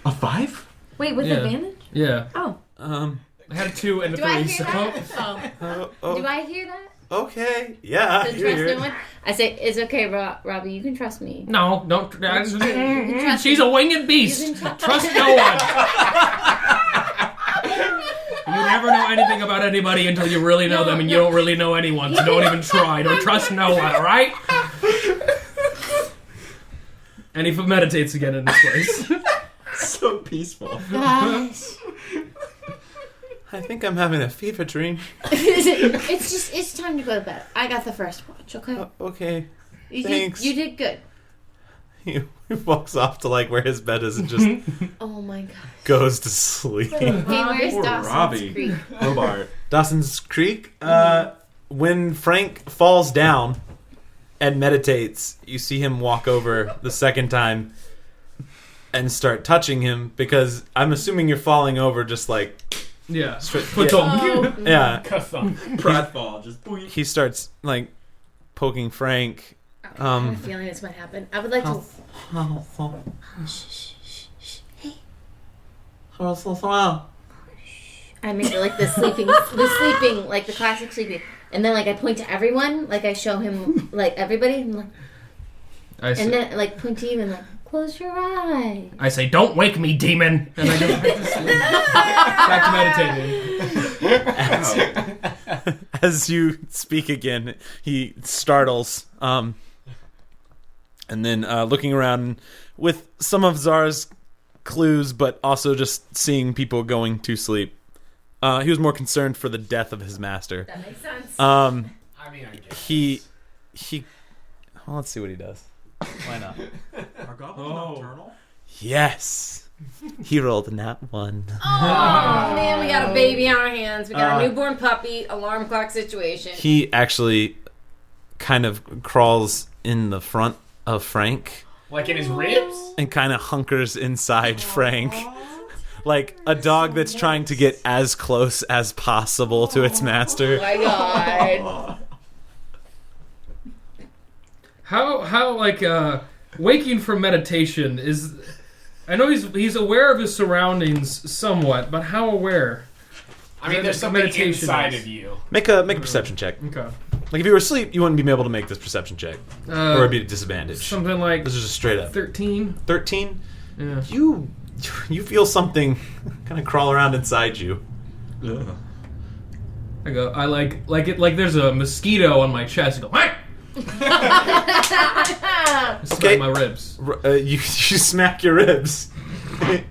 A 5? Wait, with Yeah. advantage? Yeah. Oh. I had a 2 and a Do 3. I hear So. that? Do I hear that? Okay. Yeah. So trust no one? I say, it's okay, Robbie, you can trust me. No, don't. Trust She's me. a winged beast. You can Trust no one. You never know anything about anybody until you really know them, and you don't really know anyone, so don't even try. Don't trust no one, alright? And he meditates again in this place. So peaceful. Gosh. I think I'm having a fever dream. It's time to go to bed. I got the first watch, okay? Okay. You thanks. you did good. He walks off to like where his bed is and just Oh my god. goes to sleep. Hey, where's Poor Dawson's Robbie. Creek? Hobart. Dawson's Creek. When Frank falls down and meditates, you see him walk over the second time and start touching him because I'm assuming you're falling over just like Yeah. straight. Oh, Yeah. Pratfall. Just boing. He starts like poking Frank. I have a feeling this might happen. I would like to. I make it like the sleeping, like the classic sleeping, and then like I point to everyone, like I show him like everybody, and, like, I say, and then like point to you and like close your eyes. I say, "Don't wake me, demon!" And I go back to sleep. Back to meditating. As you speak again, he startles. And then looking around with some of Zara's clues, but also just seeing people going to sleep. He was more concerned for the death of his master. That makes sense. I mean, I guess. He. Well, let's see what he does. Why not? Are goblins nocturnal? Yes. He rolled a nat 1. Oh man, we got a baby on our hands. We got a newborn puppy. Alarm clock situation. He actually kind of crawls in the front of Frank Like in his ribs? and kind of hunkers inside Frank. Like a dog that's trying to get as close as possible to its master. Oh my god. How like waking from meditation is? I know he's aware of his surroundings somewhat, but how aware? I mean, there's something Meditation inside is. of you. Make a perception check. Okay, Like if you were asleep, you wouldn't be able to make this perception check, or it'd be a disadvantage. something like This is just straight up 13. 13. Yeah. You feel something kind of crawl around inside you. I go. I like it. Like there's a mosquito on my chest. I go. "Hey!" Smack my ribs. You smack your ribs.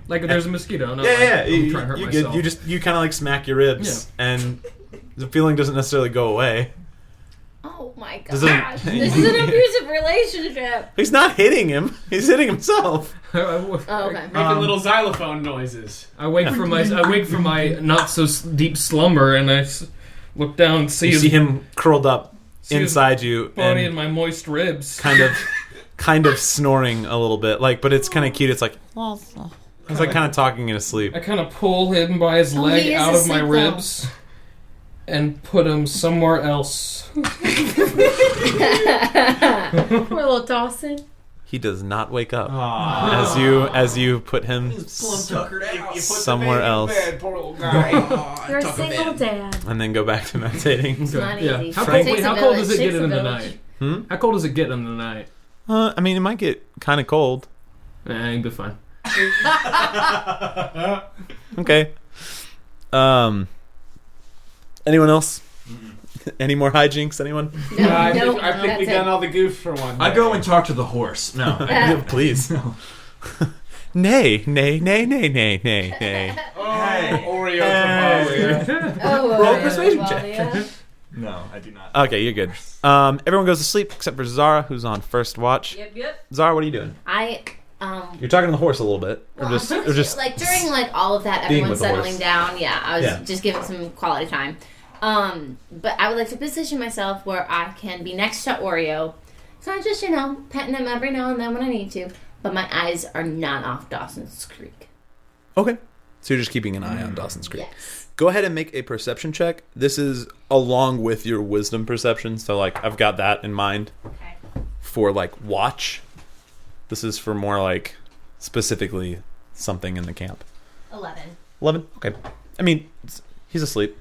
Like there's a mosquito. Not Yeah. I'm trying to hurt You myself. you kind of like smack your ribs, and the feeling doesn't necessarily go away. Oh my Does gosh. it- This is an abusive relationship. He's not hitting him. He's hitting himself. Oh, okay. Making little xylophone noises. I wake from my not so deep slumber, and I look down and see You his see him curled up see his inside you, body and and my moist ribs. kind of snoring a little bit. Like, but it's kind of cute. It's like it's like kind of talking in his sleep. I kind of pull him by his leg he is out of my asleep, though. ribs and put him somewhere else. Poor little Dawson. He does not wake up Aww. as you put him Tuckered out. somewhere else, Poor little guy. You're a single dad. and then go back to meditating. It's not Yeah. easy. How It cold, takes a how cold does village. it get Takes a in the village. night? How cold does it get in the night? I mean, it might get kind of cold. It'll be fine. Okay. Anyone else? Any more hijinks? Anyone? No, I no, think we've that's done it. all the goofs for one. I go and talk to the horse. No. Please. Nay, nay, nay, nay, nay, nay, nay. Oh, Oreo-Cavalia. Oh, Roll yeah, persuasion Cavalia. No, I do not. Okay, you're good. Everyone goes to sleep except for Zara, who's on first watch. Yep. Zara, what are you doing? I You're talking to the horse a little bit, Well, or just like during like all of that, being everyone with the settling horse. down. Yeah, I was just giving some quality time. But I would like to position myself where I can be next to Oreo. So I'm just, petting him every now and then when I need to. But my eyes are not off Dawson's Creek. Okay. So you're just keeping an eye on Dawson's Creek. Yes. Go ahead and make a perception check. This is along with your wisdom perception. So, like, I've got that in mind Okay. for, like, watch. This is for more, like, specifically something in the camp. 11. 11? Okay. I mean, he's asleep.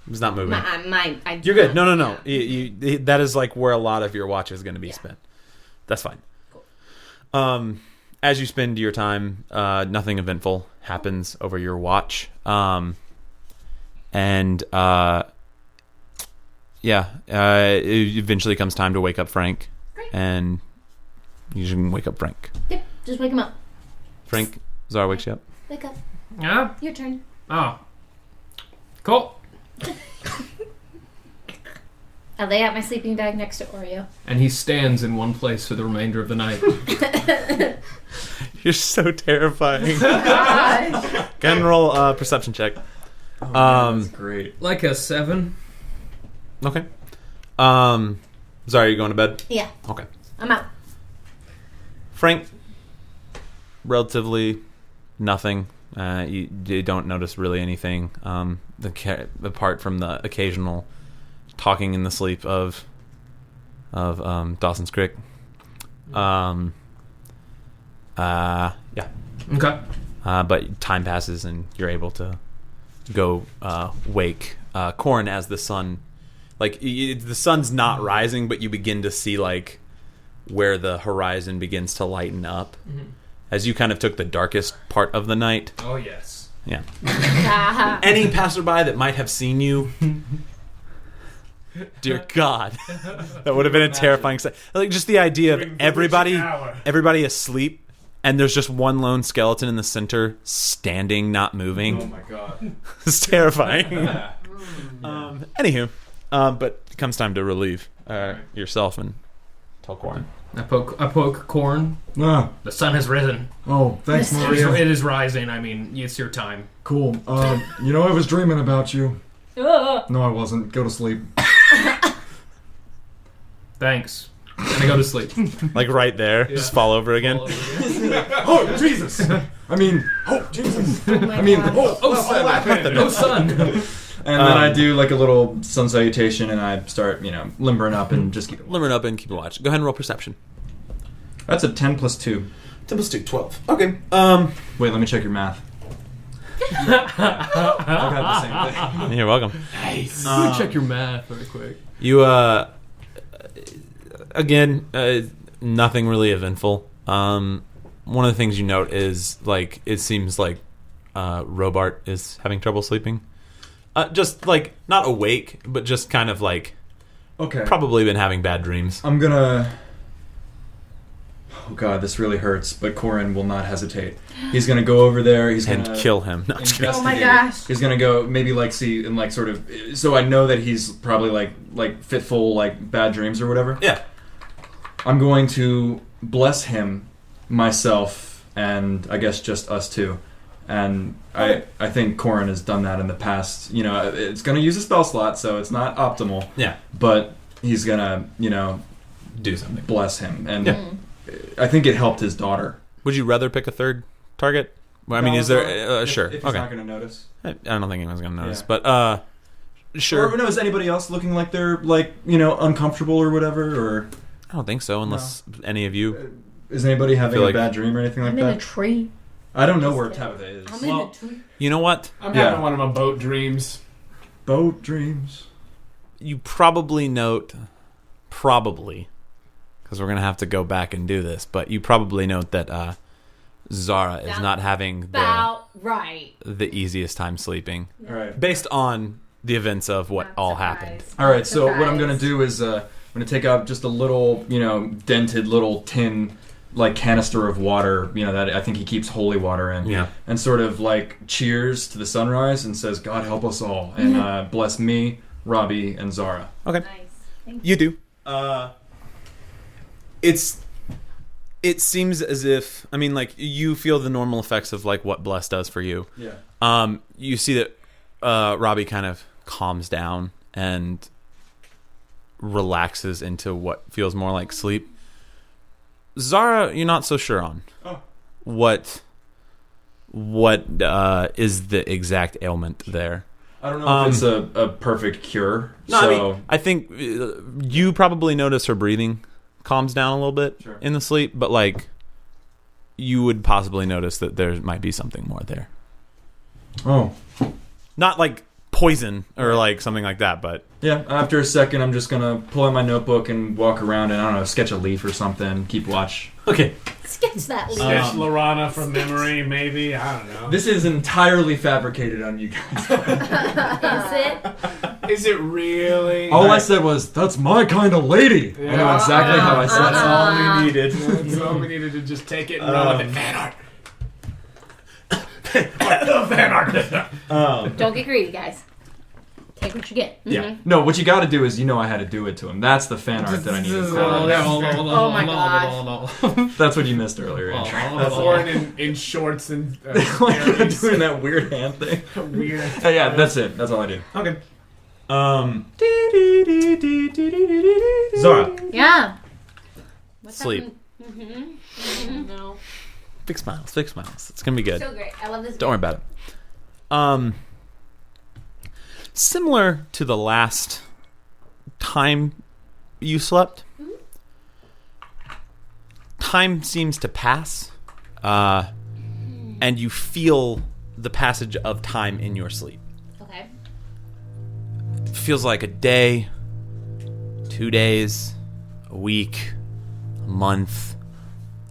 He's not moving. You're You're good. No. That is, like, where a lot of your watch is going to be spent. That's fine. Cool. As you spend your time, nothing eventful happens over your watch. It eventually comes time to wake up Frank. Great. And you can wake up Frank. Yep, just wake him up. Frank, Zara wakes you up. Wake up. Yeah? Your turn. Oh. Cool. I lay out my sleeping bag next to Oreo. And he stands in one place for the remainder of the night. You're so terrifying. Go ahead and roll a perception check. Oh, man, that's great. Like a 7. Okay. Zara, you going to bed? Yeah. Okay. I'm out. Frank, relatively nothing. You don't notice really anything. Apart from the occasional talking in the sleep of Dawson's Creek. Yeah. Okay. But time passes and you're able to go wake Corin as the sun. Like the sun's not rising, but you begin to see like where the horizon begins to lighten up as you kind of took the darkest part of the night. Oh, yes. Yeah. Any passerby that might have seen you, dear God, that would have been a terrifying sight. Like just the idea of everybody asleep, and there's just one lone skeleton in the center, standing, not moving. Oh my God. It's terrifying. Anywho, but it comes time to relieve yourself and tell Corin. I poke Corin. Ah, The sun has risen. oh, thanks, Muriel. It is rising. I mean, it's your time. Cool. I was dreaming about you. No, I wasn't. Go to sleep. Thanks. And I go to sleep. Like right there, just fall over again. Oh, Jesus! Oh, Jesus! No sun. And then I do like a little sun salutation, and I start, limbering up and just keep it. Limber up and keep a watch. Go ahead and roll perception. That's a 10 plus 2. 10 plus 2, 12. Okay. Wait, let me check your math. I got the same thing. You're welcome. Nice. Let me check your math very quick. You, again, nothing really eventful. One of the things you note is, like, it seems like Robart is having trouble sleeping. Just, like, not awake, but just kind of, like, Okay. probably been having bad dreams. I'm gonna... Oh God, this really hurts, but Corin will not hesitate. He's gonna go over there, he's And gonna... kill him. No, just kidding. Oh my gosh. He's gonna go maybe like see and like sort of so I know that he's probably like fitful like bad dreams or whatever. Yeah. I'm going to bless him, myself, and I guess just us two. And I think Corin has done that in the past. It's gonna use a spell slot, so it's not optimal. Yeah. But he's gonna Do something. bless him, and Yeah. I think it helped his daughter. Would you rather pick a third target? Well, I mean, is there... sure. If he's Okay. not gonna notice. I don't think anyone's going to notice. Yeah. But, sure. Or no, is anybody else looking like they're uncomfortable or whatever? Or I don't think so, unless any of you... is anybody having a like- bad dream or anything like I'm in a that? tree. I don't know where Tabitha is. I'm in a tree. You know what? I'm Yeah. having one of my boat dreams. Boat dreams. You probably note... Probably... Because we're going to have to go back and do this. But you probably note that Zara is Sounds not having About right. the easiest time sleeping. All right. Based on the events of what Not all surprised. happened. All right. So what I'm Surprise. gonna do is I'm gonna take out just a little, dented little tin, like canister of water, that I think he keeps holy water in. Yeah. And sort of like cheers to the sunrise and says, "God help us all," and bless me, Robbie, and Zara. Okay. Nice. Thank You do. It seems as if, I mean, like, you feel the normal effects of, like, what Bless does for you. Yeah. You see that Robbie kind of calms down and relaxes into what feels more like sleep. Zara, you're not so sure on. Oh. What is the exact ailment there? I don't know if it's a perfect cure. No, so I think you probably notice her breathing calms down a little bit in the sleep, but like you would possibly notice that there might be something more there. Oh. Not like poison or like something like that, but yeah, after a second, I'm just gonna pull out my notebook and walk around and I don't know, sketch a leaf or something. Keep watch. Okay. Sketch that leaf. Sketch Lorana from memory, maybe. I don't know. This is entirely fabricated on you guys. Is it? Is it really? All I said was, "That's my kind of lady." Yeah. I know exactly how I said That's it. all we needed. That's all we needed to just take it and run with it. Fan art. The fan art. Don't get greedy, guys. Take what you get. Yeah. No, what you got to do is, I had to do it to him. That's the fan art that I needed. Oh my gosh. That's what you missed earlier. Andrew. Lauren in shorts and doing that weird hand thing. Weird. Yeah, that's it. That's all I do. Okay. Zara. Yeah. What's sleep. No. Big smiles, big smiles. It's gonna be good. So great. I love this. Don't worry about it. Similar to the last time you slept, time seems to pass, and you feel the passage of time in your sleep. Okay. It feels like a day, 2 days, a week, a month,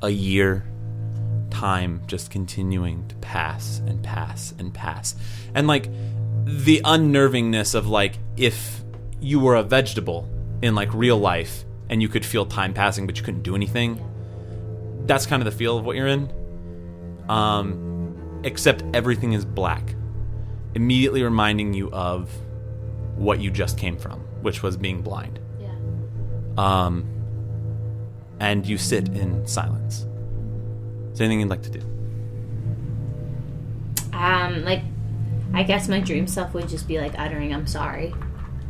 a year. Time just continuing to pass and pass and pass. And like the unnervingness of like if you were a vegetable in like real life and you could feel time passing but you couldn't do anything. That's kind of the feel of what you're in. Except everything is black. Immediately reminding you of what you just came from, which was being blind. Yeah. And you sit in silence. Is there anything you'd like to do? I guess my dream self would just be like uttering "I'm sorry,"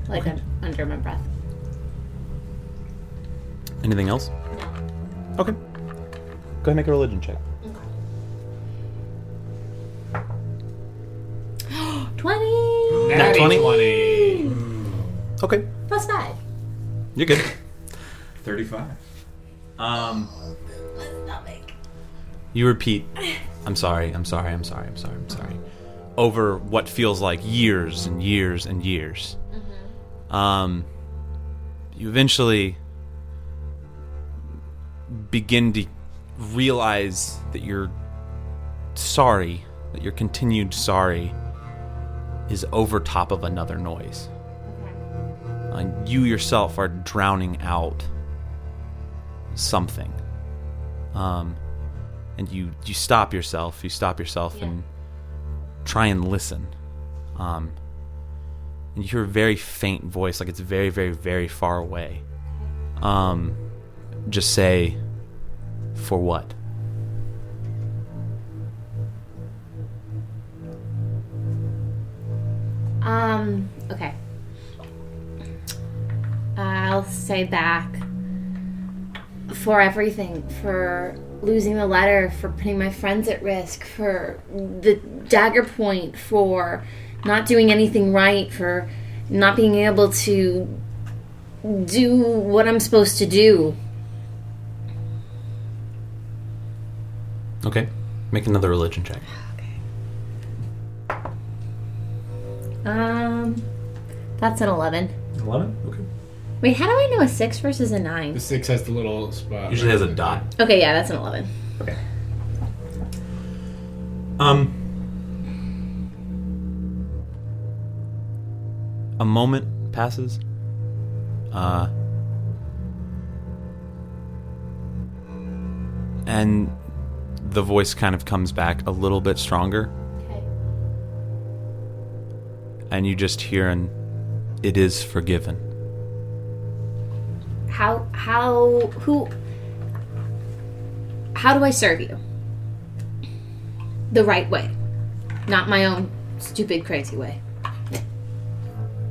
like under my breath. Anything else? No. Okay. Go ahead and make a religion check. 20. Natty 20? 20. Okay. Plus 5. You're good. 35. My stomach. You repeat, I'm sorry, I'm sorry, I'm sorry, I'm sorry, I'm sorry. Over what feels like years and years and years. Mm-hmm. You eventually begin to realize that you're sorry, that your continued sorry is over top of another noise. And you yourself are drowning out something. And you stop yourself. You stop yourself and try and listen. And you hear a very faint voice, like it's very, very, very far away. Just say, for what? Okay. I'll say back for everything, for losing the letter, for putting my friends at risk, for the dagger point, for not doing anything right, for not being able to do what I'm supposed to do. Okay. Make another religion check. That's an 11. 11? Okay. Wait, how do I know a 6 versus a 9? The 6 has the little spot. Usually has a dot. Okay, yeah, that's an 11. Okay. A moment passes. And the voice kind of comes back a little bit stronger. Okay. And you just hear an, "It is forgiven." Who? how do I serve you? The right way. Not my own stupid, crazy way.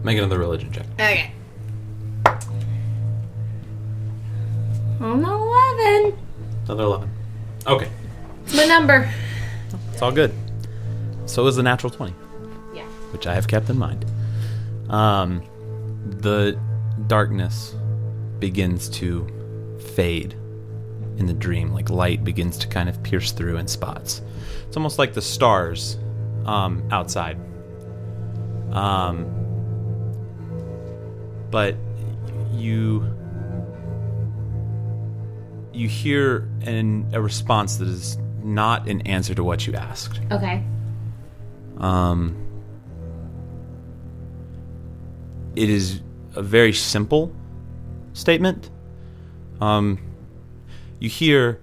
Make another religion check. Okay. I'm 11. Another 11. Okay. It's my number. It's all good. So is the natural 20. Yeah. Which I have kept in mind. The darkness begins to fade in the dream. Like light begins to kind of pierce through in spots. It's almost like the stars outside. But you hear a response that is not an answer to what you asked. Okay. It is a very simple statement. You hear,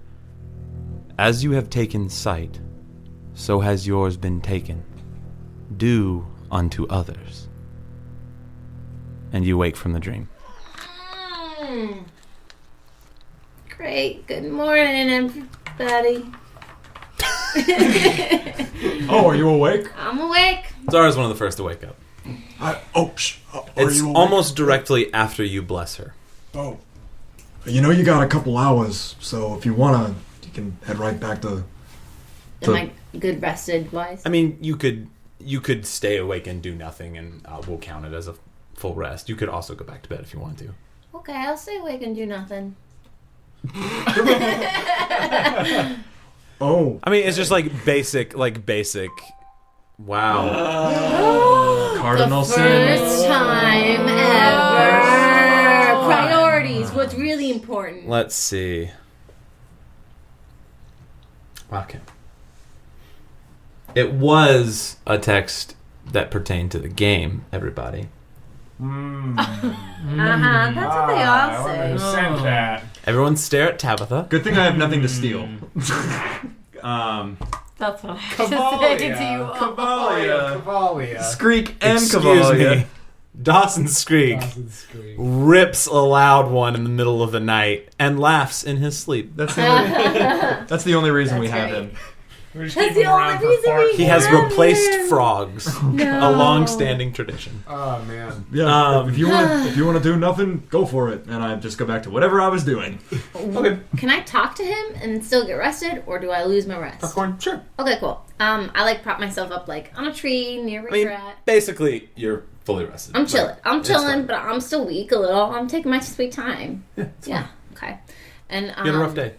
as you have taken sight, so has yours been taken. Do unto others. And you wake from the dream. Great. Good morning, everybody. Oh, are you awake? I'm awake. Zara's one of the first to wake up. Are It's you awake? almost directly after you bless her. Oh. You know you got a couple hours, so if you wanna, you can head right back to... Am I good rested wise? I mean, you could stay awake and do nothing, and we'll count it as a full rest. You could also go back to bed if you wanted to. Okay, I'll stay awake and do nothing. Oh. I mean, it's just like basic. Wow. Cardinal the sin. first time ever. Priorities. What's really important? Let's see. Okay. It was a text that pertained to the game, everybody. That's what they all say. Who sent that? Everyone stare at Tabitha. Good thing I have nothing to steal. That's what I was just saying to you. Cavalia. Skreek and Excuse Cavalia. me. Dawson Skreek rips a loud one in the middle of the night and laughs in his sleep. That's the only reason we have him. We're just That's keeping the him around only for reason fart. we He has Yeah, replaced man. frogs, No. a long-standing tradition. Oh, man. Yeah, if you want to do nothing, go for it. And I just go back to whatever I was doing. Okay. Can I talk to him and still get rested, or do I lose my rest? Popcorn? Sure. Okay, cool. I prop myself up on a tree near where I mean, you're at. basically, you're fully rested. I'm chilling. Like, it's fine. But I'm still weak a little. I'm taking my sweet time. Yeah, it's Yeah. Okay. And You had a rough day.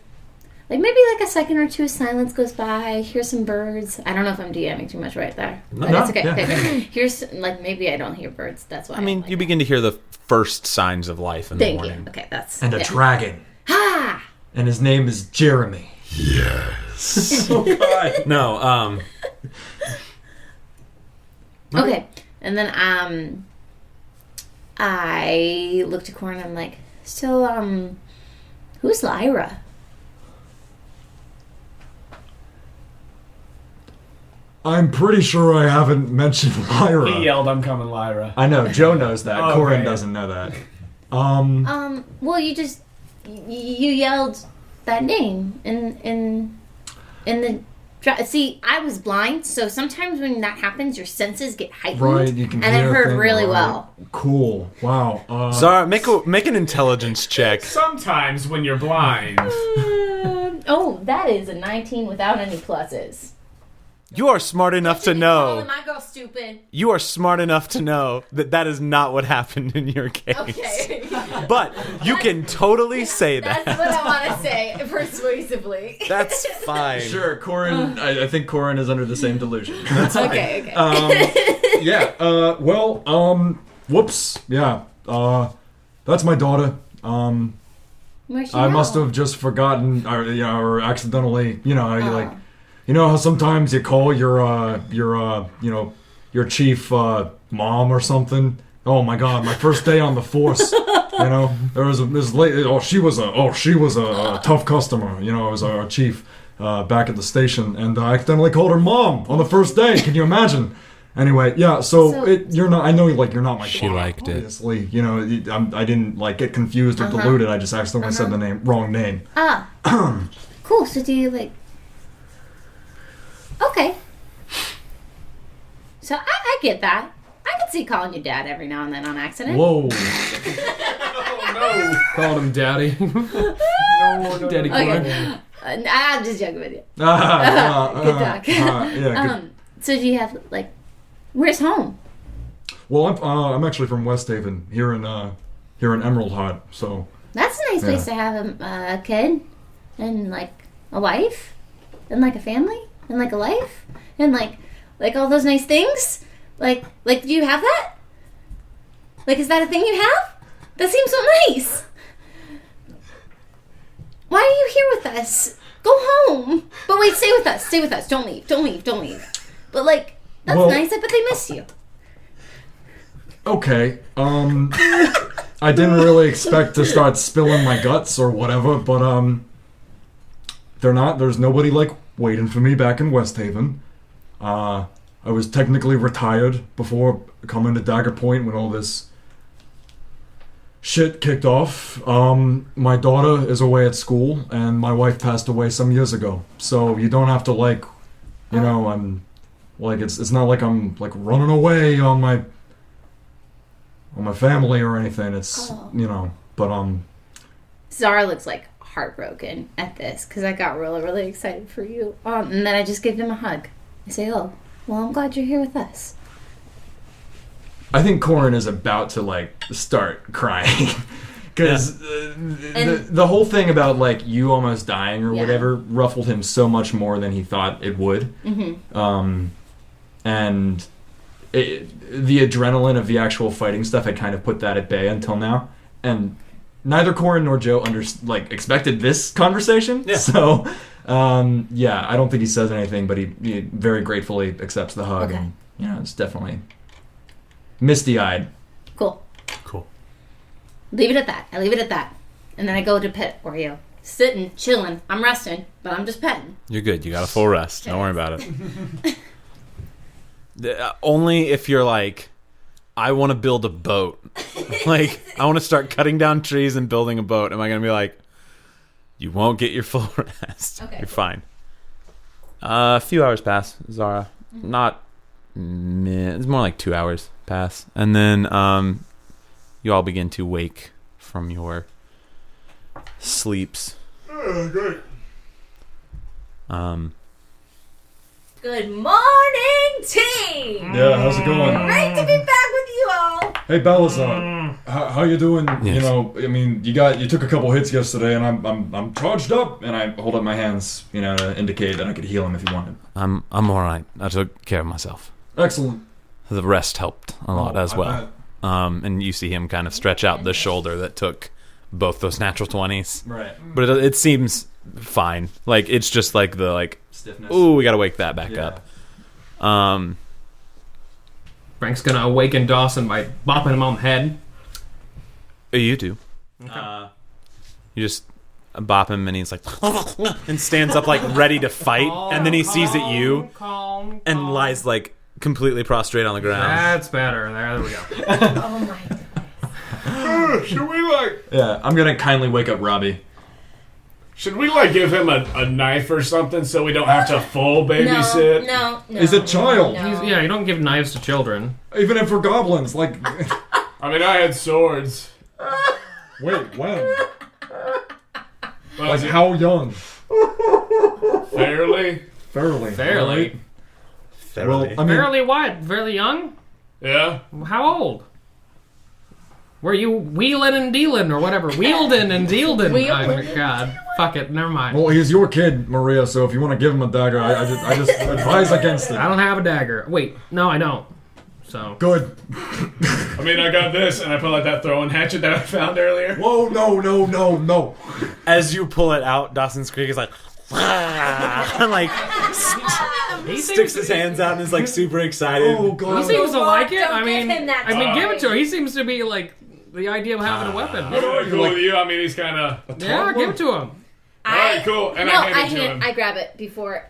Maybe a second or two of silence goes by. Hear some birds. I don't know if I'm DMing too much right there. But No, it's okay. yeah. Okay. Here's maybe I don't hear birds. That's why. I mean, you begin to hear the first signs of life in the Thank morning. you. Okay, that's And a yeah. dragon. Ha! And his name is Jeremy. No, Okay, and then I look to Corin. I'm like, so who's Lyra? I'm pretty sure I haven't mentioned Lyra. He yelled, "I'm coming, Lyra." I know, Joe knows that. Okay. Corin doesn't know that. Well, you yelled that name in the. See, I was blind, so sometimes when that happens, your senses get heightened. Right, you can and hear I heard things, really right. well. Cool. Wow. Zara, make an intelligence check. Sometimes when you're blind. Oh, that is a 19 without any pluses. You are smart enough to know. My girl stupid. You are smart enough to know that is not what happened in your case. Okay. But you can totally say that. That's what I want to say persuasively. That's fine. Sure, Corin. I think Corin is under the same delusion. That's fine. Okay. Yeah. Whoops. Yeah. That's my daughter. Where's she I now? must have just forgotten, or accidentally, you know how sometimes you call your chief mom or something. Oh my God, my first day on the force. There was this lady. She was a tough customer. It was our chief back at the station, and I accidentally called her mom on the first day. Can you imagine? Anyway, yeah. So you're not. I know, you're not my. She liked it. Obviously, I didn't get confused or deluded. I just accidentally said the wrong name. Cool. So do you like? Okay. So I get that. I can see calling you dad every now and then on accident. Whoa. Called him daddy. No, daddy Corin. Okay. I'm just joking with you. Good talk. So do you have like? Where's home? Well, I'm actually from West Haven, here in Emerald Heart. So That's a nice place to have a kid, and like a wife, and like a family, and like a life, and like all those nice things. Like do you have that? Like, is that a thing you have? That seems so nice. Why are you here with us? Go home. But wait, stay with us. Stay with us. Don't leave. Don't leave. Don't leave. But like, that's nice. I bet they miss you. Okay. I didn't really expect to start spilling my guts or whatever, but there's nobody like waiting for me back in West Haven. I was technically retired before coming to Dagger Point when all this shit kicked off. My daughter is away at school, and my wife passed away some years ago. So you don't have to I'm like it's not like I'm like running away on my family or anything. It's but Zara looks like heartbroken at this because I got really, really excited for you. And then I just give him a hug. I say, "Oh, well, I'm glad you're here with us." I think Corin is about to like start crying because the whole thing about like you almost dying or whatever ruffled him so much more than he thought it would. Mm-hmm. And the adrenaline of the actual fighting stuff had kind of put that at bay until now, and neither Corin nor Joe expected this conversation. Yeah. So I don't think he says anything, but he very gratefully accepts the hug. Okay. And it's definitely misty-eyed. Cool. Leave it at that. I leave it at that. And then I go to pet Oreo. Sitting, chilling. I'm resting, but I'm just petting. You're good. You got a full rest. Don't worry about it. Only if you're like, I want to build a boat. Like, I want to start cutting down trees and building a boat. Am I going to be like, you won't get your full rest. Okay. You're fine. A few hours pass, Zara. Not it's more like 2 hours pass. And then you all begin to wake from your sleeps. Great. Good morning, team! Yeah, how's it going? Great to be back with you all! Hey, Balasar, how you doing? Yes. You took a couple hits yesterday, and I'm charged up, and I hold up my hands, to indicate that I could heal him if you wanted. I'm all right. I took care of myself. Excellent. The rest helped a lot as well. And you see him kind of stretch out the shoulder that took both those natural 20s. Right. But it seems fine. Like, it's just like the stiffness. Ooh, we gotta wake that back up. Frank's gonna awaken Dawson by bopping him on the head. You do. Okay. You just bop him, and he's like, and stands up like ready to fight, and then he sees at you and lies like completely prostrate on the ground. That's better. There we go. Oh my God. Should we Yeah, I'm gonna kindly wake up Robbie. Should we give him a knife or something so we don't have to full babysit? No. He's a child. No. You don't give knives to children. Even if we're goblins, I mean, I had swords. Wait, when? How young? Fairly. Fairly. Well, I mean, Fairly what? Fairly young? Yeah. How old? Were you wheeling and dealing or whatever? Wielding and dealing. Oh my God. Fuck it. Never mind. Well, he's your kid, Maria, so if you want to give him a dagger, I just advise against it. I don't have a dagger. Wait. No, I don't. So. Good. I mean, I got this, and I put that throwing hatchet that I found earlier. Whoa, no. As you pull it out, Dawson's Creek is like, and he sticks his hands out and is super excited. Oh God. He seems to like it. Don't give him that give it to him. He seems to be the idea of having a weapon. Cool with you? I mean, he's kind of... Yeah, give it to him. Alright, cool. And I hand it to him. I grab it before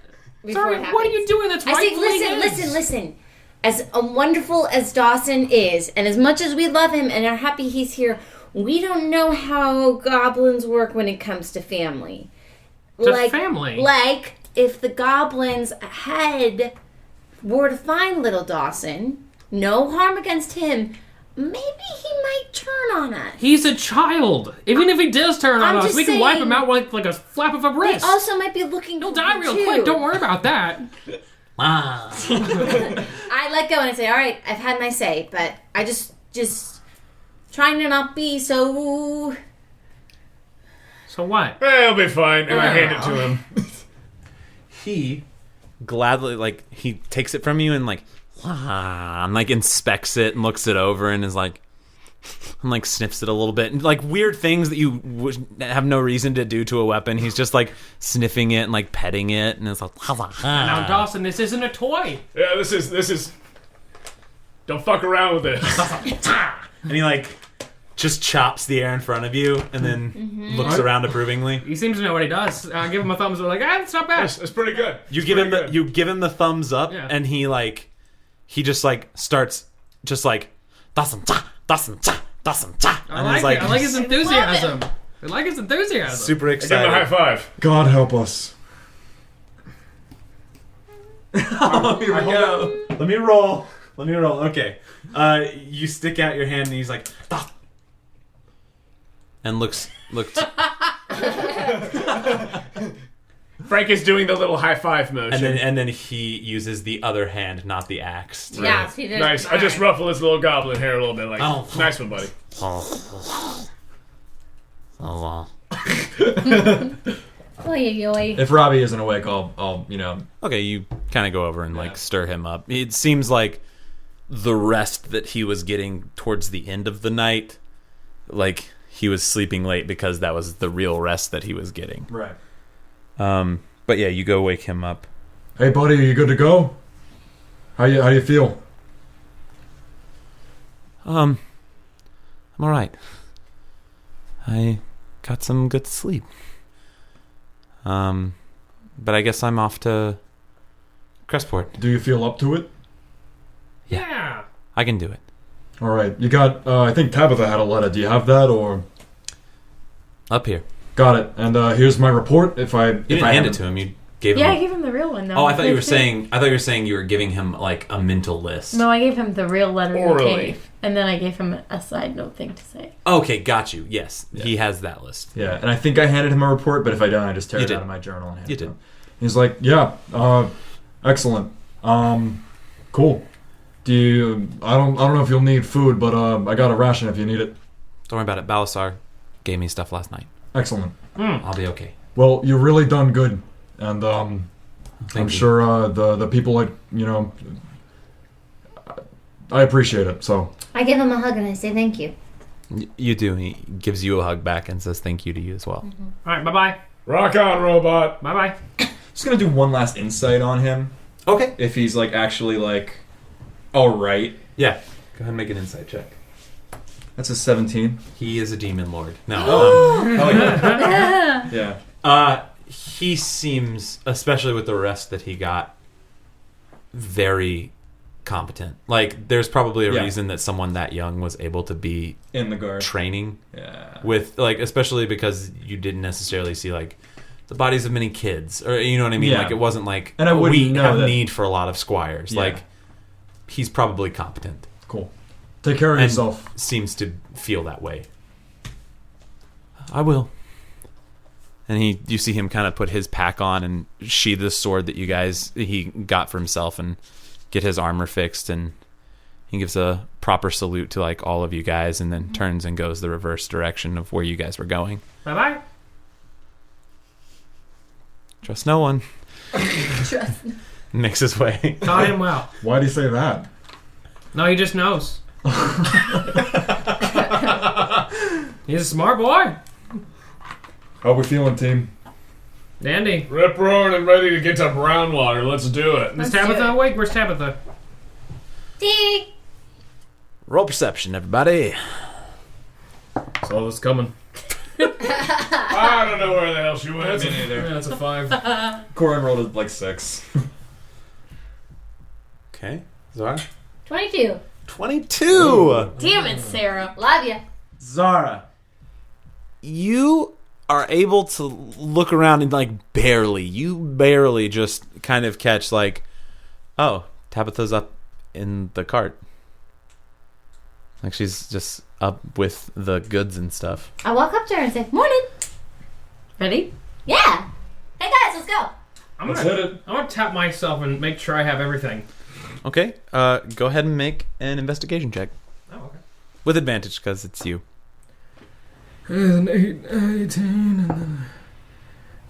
Sorry, it happens. what are you doing? That's rightfully his. Listen. As wonderful as Dawson is, and as much as we love him and are happy he's here, we don't know how goblins work when it comes to family. To family. Like, if the goblin's head were to find little Dawson, no harm against him, maybe he might turn on us. He's a child. Even if he does turn on us, just we can wipe saying- him out with like a flap of a They wrist. also might be looking He'll for die you, real too. quick. Don't worry about that. I let go and I say, all right, I've had my say, but I just trying to not be so... So what? He'll be fine. And I hand it to him. He gladly, like, he takes it from you and, like, and, like, inspects it and looks it over and is like, and, like, sniffs it a little bit. And, like, weird things that you would have no reason to do to a weapon. He's just, like, sniffing it and, like, petting it. And it's like, Now, Dawson, this isn't a toy. Yeah, this is. Don't fuck around with this. And he, like, just chops the air in front of you and then looks around approvingly. He seems to know what he does. I give him a thumbs up, like, it's not bad. It's pretty good. You give him the thumbs up, Yeah. and he just like starts just like Dawson, Dawson, Dawson, I like it. I like his enthusiasm. I like his enthusiasm. super Give him a high excited. five. God help us. Oh, here we go. Let me roll. Okay. You stick out your hand, and he's like, "Ah." And looks. Frank is doing the little high five motion. And then he uses the other hand, not the axe. to- Yeah, he did. Nice. I just ruffle his little goblin hair a little bit. Like, Oh. nice one, buddy. Oy, oy. If Robbie isn't awake, I'll Okay, you kind of go over and like stir him up. It seems like the rest that he was getting towards the end of the night, like he was sleeping late because that was the real rest that he was getting. Right. But yeah, you go wake him up. Hey, buddy, are you good to go? How you feel? I'm all right. I got some good sleep. But I guess I'm off to Crestport. Do you feel up to it? Yeah. I can do it. All right. You got, I think Tabitha had a letter. Do you have that, or? Up here. Got it. And here's my report. If I You didn't hand it to him. You gave Yeah, I him. gave him the real one. Though. Oh, I thought you were Fifteen. saying. I thought you were saying you were giving him like a mental list. No, I gave him the real letter in the Orally. cave, and then I gave him a side note thing to say. Okay, got you. Yes, he has that list. Yeah, and I think I handed him a report, but if I don't, I just tear You it did. out of my journal and hand You it to did. him. He's like, yeah, excellent. Cool. Do you? I don't know if you'll need food, but I got a ration if you need it. Don't worry about it. Balasar gave me stuff last night. Excellent. I'll be okay. Well, you've really done good, and I'm Thank you. sure the people I appreciate it. So I give him a hug and I say thank you. You do. He gives you a hug back and says thank you to you as well. All right, bye-bye. Rock on, robot. Bye-bye. Just gonna do one last insight on him. Okay. If he's like actually like, all right. Yeah. Go ahead and make an insight check. That's a 17. He is a demon lord. No. Oh yeah. Yeah. He seems, especially with the rest that he got, very competent. Like, there's probably a Yeah. reason that someone that young was able to be In the guard. training Yeah. with, like, especially because you didn't necessarily see, like, the bodies of many kids, or you know what I mean? Yeah. Like, it wasn't like, And I wouldn't we know have that- need for a lot of squires. Yeah. Like, he's probably competent. cool. Take care of And yourself. seems to feel that way. I will. And you see him kind of put his pack on and sheath the sword that he got for himself and get his armor fixed, and he gives a proper salute to like all of you guys and then turns and goes the reverse direction of where you guys were going. Bye-bye. Trust no one. Trust. Makes his way. Taught him well. Why do you say that? No, he just knows. He's a smart boy. How we feeling, team? Dandy. Rip roaring and ready to get to Brownwater. Let's do it. Is Let's do Tabitha it. awake? Where's Tabitha? Dee. Roll perception, everybody. Saw this coming. I don't know where the hell she went. Me neither. Yeah, that's a 5. Corin rolled like 6. Okay. Zara? 22. 22! Damn it, Sarah. Love ya. Zara. You are able to look around and you barely just kind of catch oh, Tabitha's up in the cart. She's just up with the goods and stuff. I walk up to her and say, "Morning." Ready? Yeah. Hey guys, let's go. I'm gonna tap myself and make sure I have everything. Okay, go ahead and make an investigation check. Oh, okay. With advantage, because it's you. An 18, and then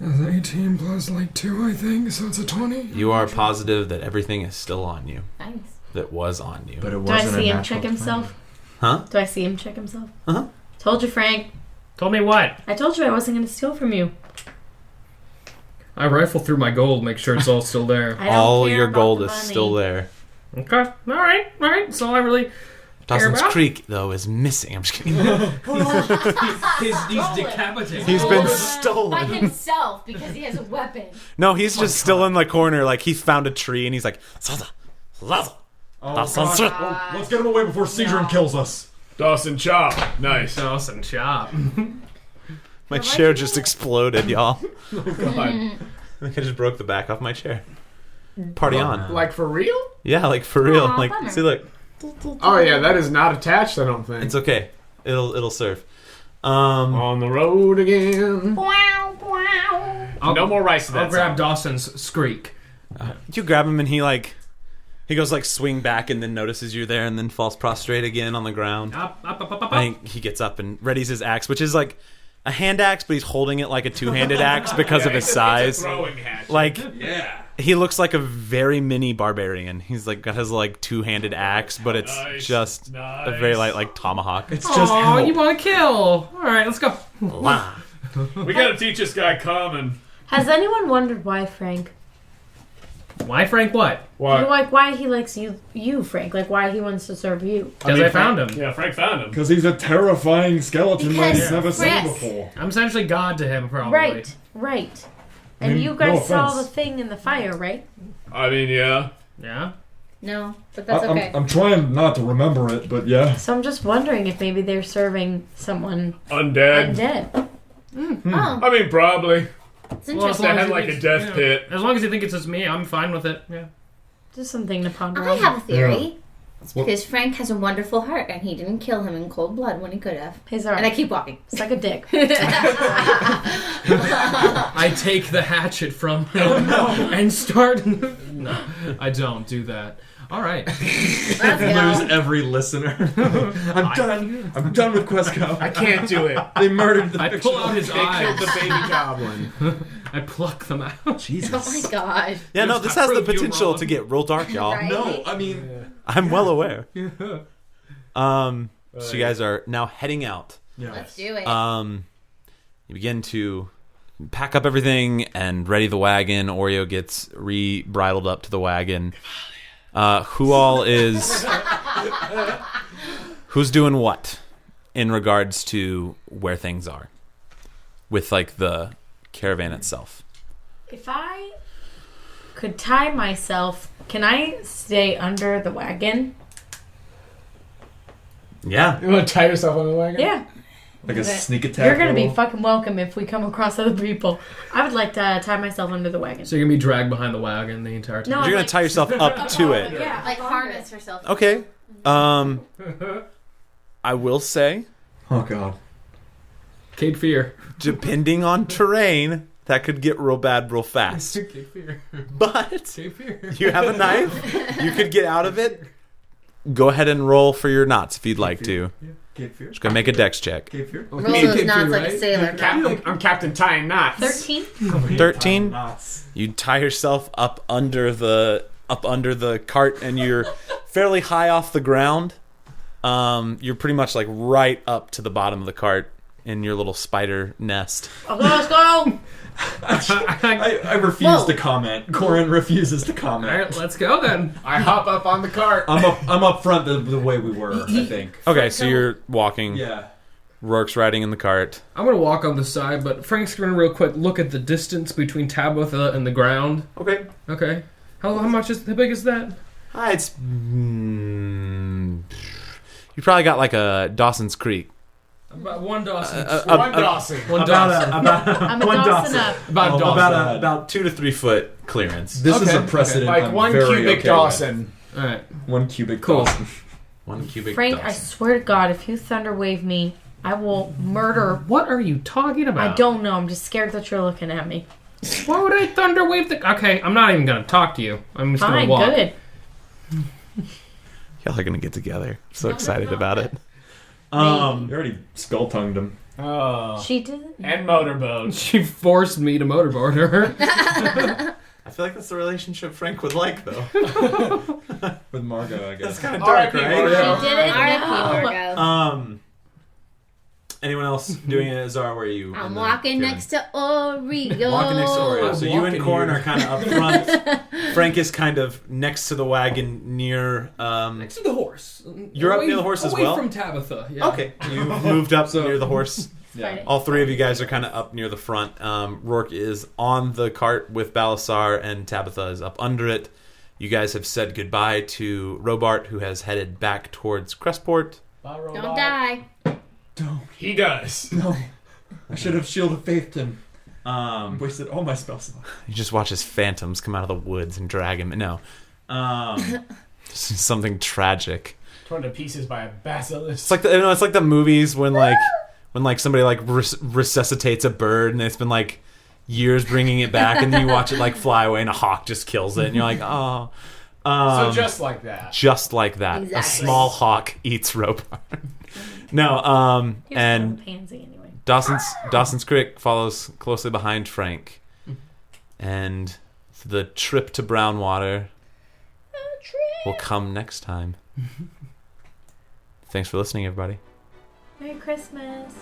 that's 18 plus 2, I think, so it's a 20. You are positive that everything is still on you. Nice. That was on you. But it Do I wasn't see a him natural check himself? Huh? Do I see him check himself? Uh-huh. Told you, Frank. Told me what? I told you I wasn't going to steal from you. I rifle through my gold, make sure it's all still there. I don't All care your about gold the is money. still there. Okay. All right. So I really Dawson's about? Creek, though, is missing. I'm just kidding. he's decapitated. He's been By stolen. himself because he has a weapon. No, he's just still in the corner. He found a tree and he's like, Zada, Zada. Oh, Dawson's God. Creek. Oh, let's get him away before Seedrin kills us. Dawson chop. Nice. Dawson chop. My chair just exploded, y'all. Oh, God. I think I just broke the back off my chair. Party on. Like for real? Yeah, for real. Aw, bummer. See, look. Oh yeah, that is not attached, I don't think. It's okay. It'll serve. On the road again. Wow, wow. No more rice to that I'll grab song. Dawson's Skreek. You grab him and he goes swing back and then notices you're there and then falls prostrate again on the ground. Up. I think he gets up and readies his axe, which is a hand axe, but he's holding it like a two-handed axe because of his size. It's a throwing hatchet. Yeah. He looks like a very mini barbarian. He's got his two-handed axe, but it's Nice, just nice. a very light tomahawk. It's just Oh, help. you want to kill? All right, let's go. Wow. We gotta teach this guy common. Has anyone wondered why Frank? Why, Frank? What? What? Why he likes you, Frank? Why he wants to serve you? Because I found him. Yeah, Frank found him. Because he's a terrifying skeleton like he's Because never seen Frank- before. I'm essentially God to him, probably. Right. And Mm, you guys no saw offense. the thing in the fire, right? I mean, yeah. Yeah. No, but that's I'm, okay. I'm trying not to remember it, but yeah. So I'm just wondering if maybe they're serving someone Undead. undead. Oh, I mean, probably. it's Well, as interesting. long They as had he a thinks- death yeah. pit. As long as you think it's just me, I'm fine with it. Yeah. Just something to ponder I on. have a theory. It's because Frank has a wonderful heart and he didn't kill him in cold blood when he could have. He's And I alright. keep walking. Suck a dick. I take the hatchet from him and start. No, I don't do that. All right. Let's Lose go. every listener. I'm done. I'm done with Questco. I can't do it. They murdered the I pull out his They killed eyes. the baby goblin. I pluck them out. Oh my god. Yeah, no, this has the prove you potential wrong. to get real dark, y'all. Right? No, I mean, I'm well aware. So you guys are now heading out. Let's do it. You begin to pack up everything and ready the wagon. Oreo gets re-bridled up to the wagon. Who all is... Who's doing what in regards to where things are with the caravan itself? If I could tie myself, can I stay under the wagon? Yeah. You want to tie yourself on the wagon? Yeah. Like a sneak attack. You're gonna be roll. fucking welcome if we come across other people. I would like to tie myself under the wagon. So you're gonna be dragged behind the wagon the entire time. No, You're going to tie yourself up to it. Yeah, like harness herself. Okay. I will say, Oh god. Cape Fear. depending on terrain, that could get real bad real fast. Cape Fear. But Cape Fear. you have a knife. You could get out of it. Go ahead and roll for your knots if you'd like to. Cape Fear. Just gonna make a dex check. Cape Fear. Roll those Cape knots Fear, like a right? sailor. I'm Captain Tying Knots. 13? 13. Knots. You tie yourself up under the cart, and you're fairly high off the ground. You're pretty much right up to the bottom of the cart in your little spider nest. Okay, let's go! I refuse to comment. Corin refuses to All comment. right, let's go then. I hop up on the cart. I'm up front the way we were, I think. Okay, so you're walking. Yeah. Rourke's riding in the cart. I'm gonna walk on the side, but Frank's gonna real quick look at the distance between Tabitha and the ground. Okay. Okay. How big is that? It's you probably got a Dawson's Creek. About one Dawson. One Dawson. One Dawson. I'm a one Dawson up. About Dawson. about 2 to 3 foot clearance. This is a Okay, precedent. Like I'm one very cubic okay Dawson. All right. with. 1 cubic Cool. Dawson. 1 cubic Frank, Dawson. I swear to God, if you thunder wave me, I will murder. What are you talking about? I don't know. I'm just scared that you're looking at me. Why would I thunder wave the? Okay, I'm not even gonna talk to you. I'm just Fine, gonna walk. good. Y'all are going to get together. So excited about it. You already skull tongued him. Oh. She did. And motorboat. She forced me to motorboat her. I feel like that's the relationship Frank would like, though. With Margot, I guess. That's kind of dark, R.I.P. right? Margot. She didn't R.I.P. know. Margo. Anyone else doing it? Zara, where are you? I'm in the walking pyramid? next to Oreo. Walking next to Oreo. I'm So you and walking Corin here. are kind of up front. Frank is kind of next to the wagon near... Next to the horse. You're up near the horse as well? Away from Tabitha. Yeah. Okay, you moved up near the horse. Yeah. All three of you guys are kind of up near the front. Roarke is on the cart with Balasar, and Tabitha is up under it. You guys have said goodbye to Robart, who has headed back towards Crestport. Bye, robot. Don't die. He does. No. I should have Shield of Faithed him. Wasted all my spell slots. You just watch his phantoms come out of the woods and drag him. No. Something tragic. Torn to pieces by a basilisk. It's like it's like the movies when somebody like resuscitates a bird and it's been like years bringing it back, and then you watch it like fly away and a hawk just kills it, and you're like, oh. So just like that. Just like that. Exactly. A small hawk eats Robart. No, He was and kind of pansy anyway. Dawson's Creek follows closely behind Frank. And the trip to Brownwater will come next time. Thanks for listening, everybody. Merry Christmas.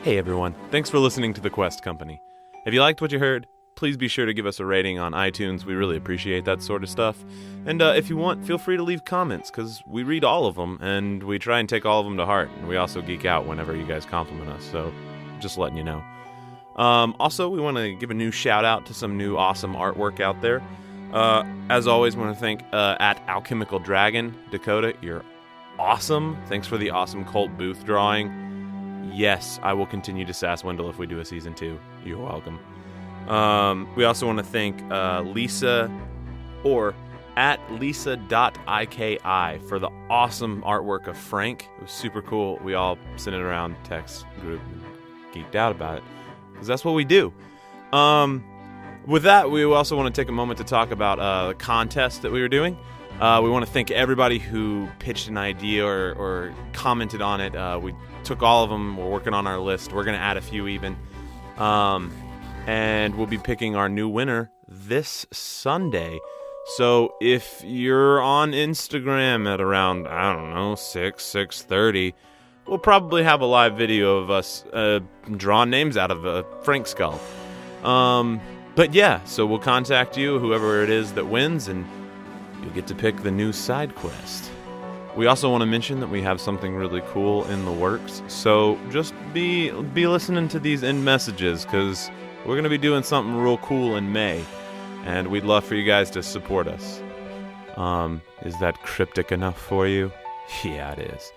Hey, everyone. Thanks for listening to The Quest Company. If you liked what you heard, please be sure to give us a rating on iTunes. We really appreciate that sort of stuff. And if you want, feel free to leave comments, because we read all of them, and we try and take all of them to heart. And we also geek out whenever you guys compliment us, so just letting you know. Also, we want to give a new shout-out to some new awesome artwork out there. As always, we want to thank at Alchemical Dragon, Dakota. You're awesome. Thanks for the awesome Colt Booth drawing. Yes, I will continue to sass Wendell if we do a Season 2. You're welcome. We also want to thank Lisa, or at lisa.iki, for the awesome artwork of Frank. It was super cool. We all sent it around text group and geeked out about it, because that's what we do. With that, we also want to take a moment to talk about the contest that we were doing. We want to thank everybody who pitched an idea or commented on it. We took all of them. We're working on our list. We're going to add a few even. And we'll be picking our new winner this Sunday. So if you're on Instagram at around, 6:30, we'll probably have a live video of us drawing names out of a Frank skull. But yeah, so we'll contact you, whoever it is that wins, and you'll get to pick the new side quest. We also want to mention that we have something really cool in the works, so just be listening to these end messages, because we're going to be doing something real cool in May, and we'd love for you guys to support us. Is that cryptic enough for you? Yeah, it is.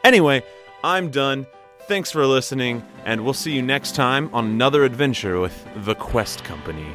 Anyway, I'm done. Thanks for listening, and we'll see you next time on another adventure with The Quest Company.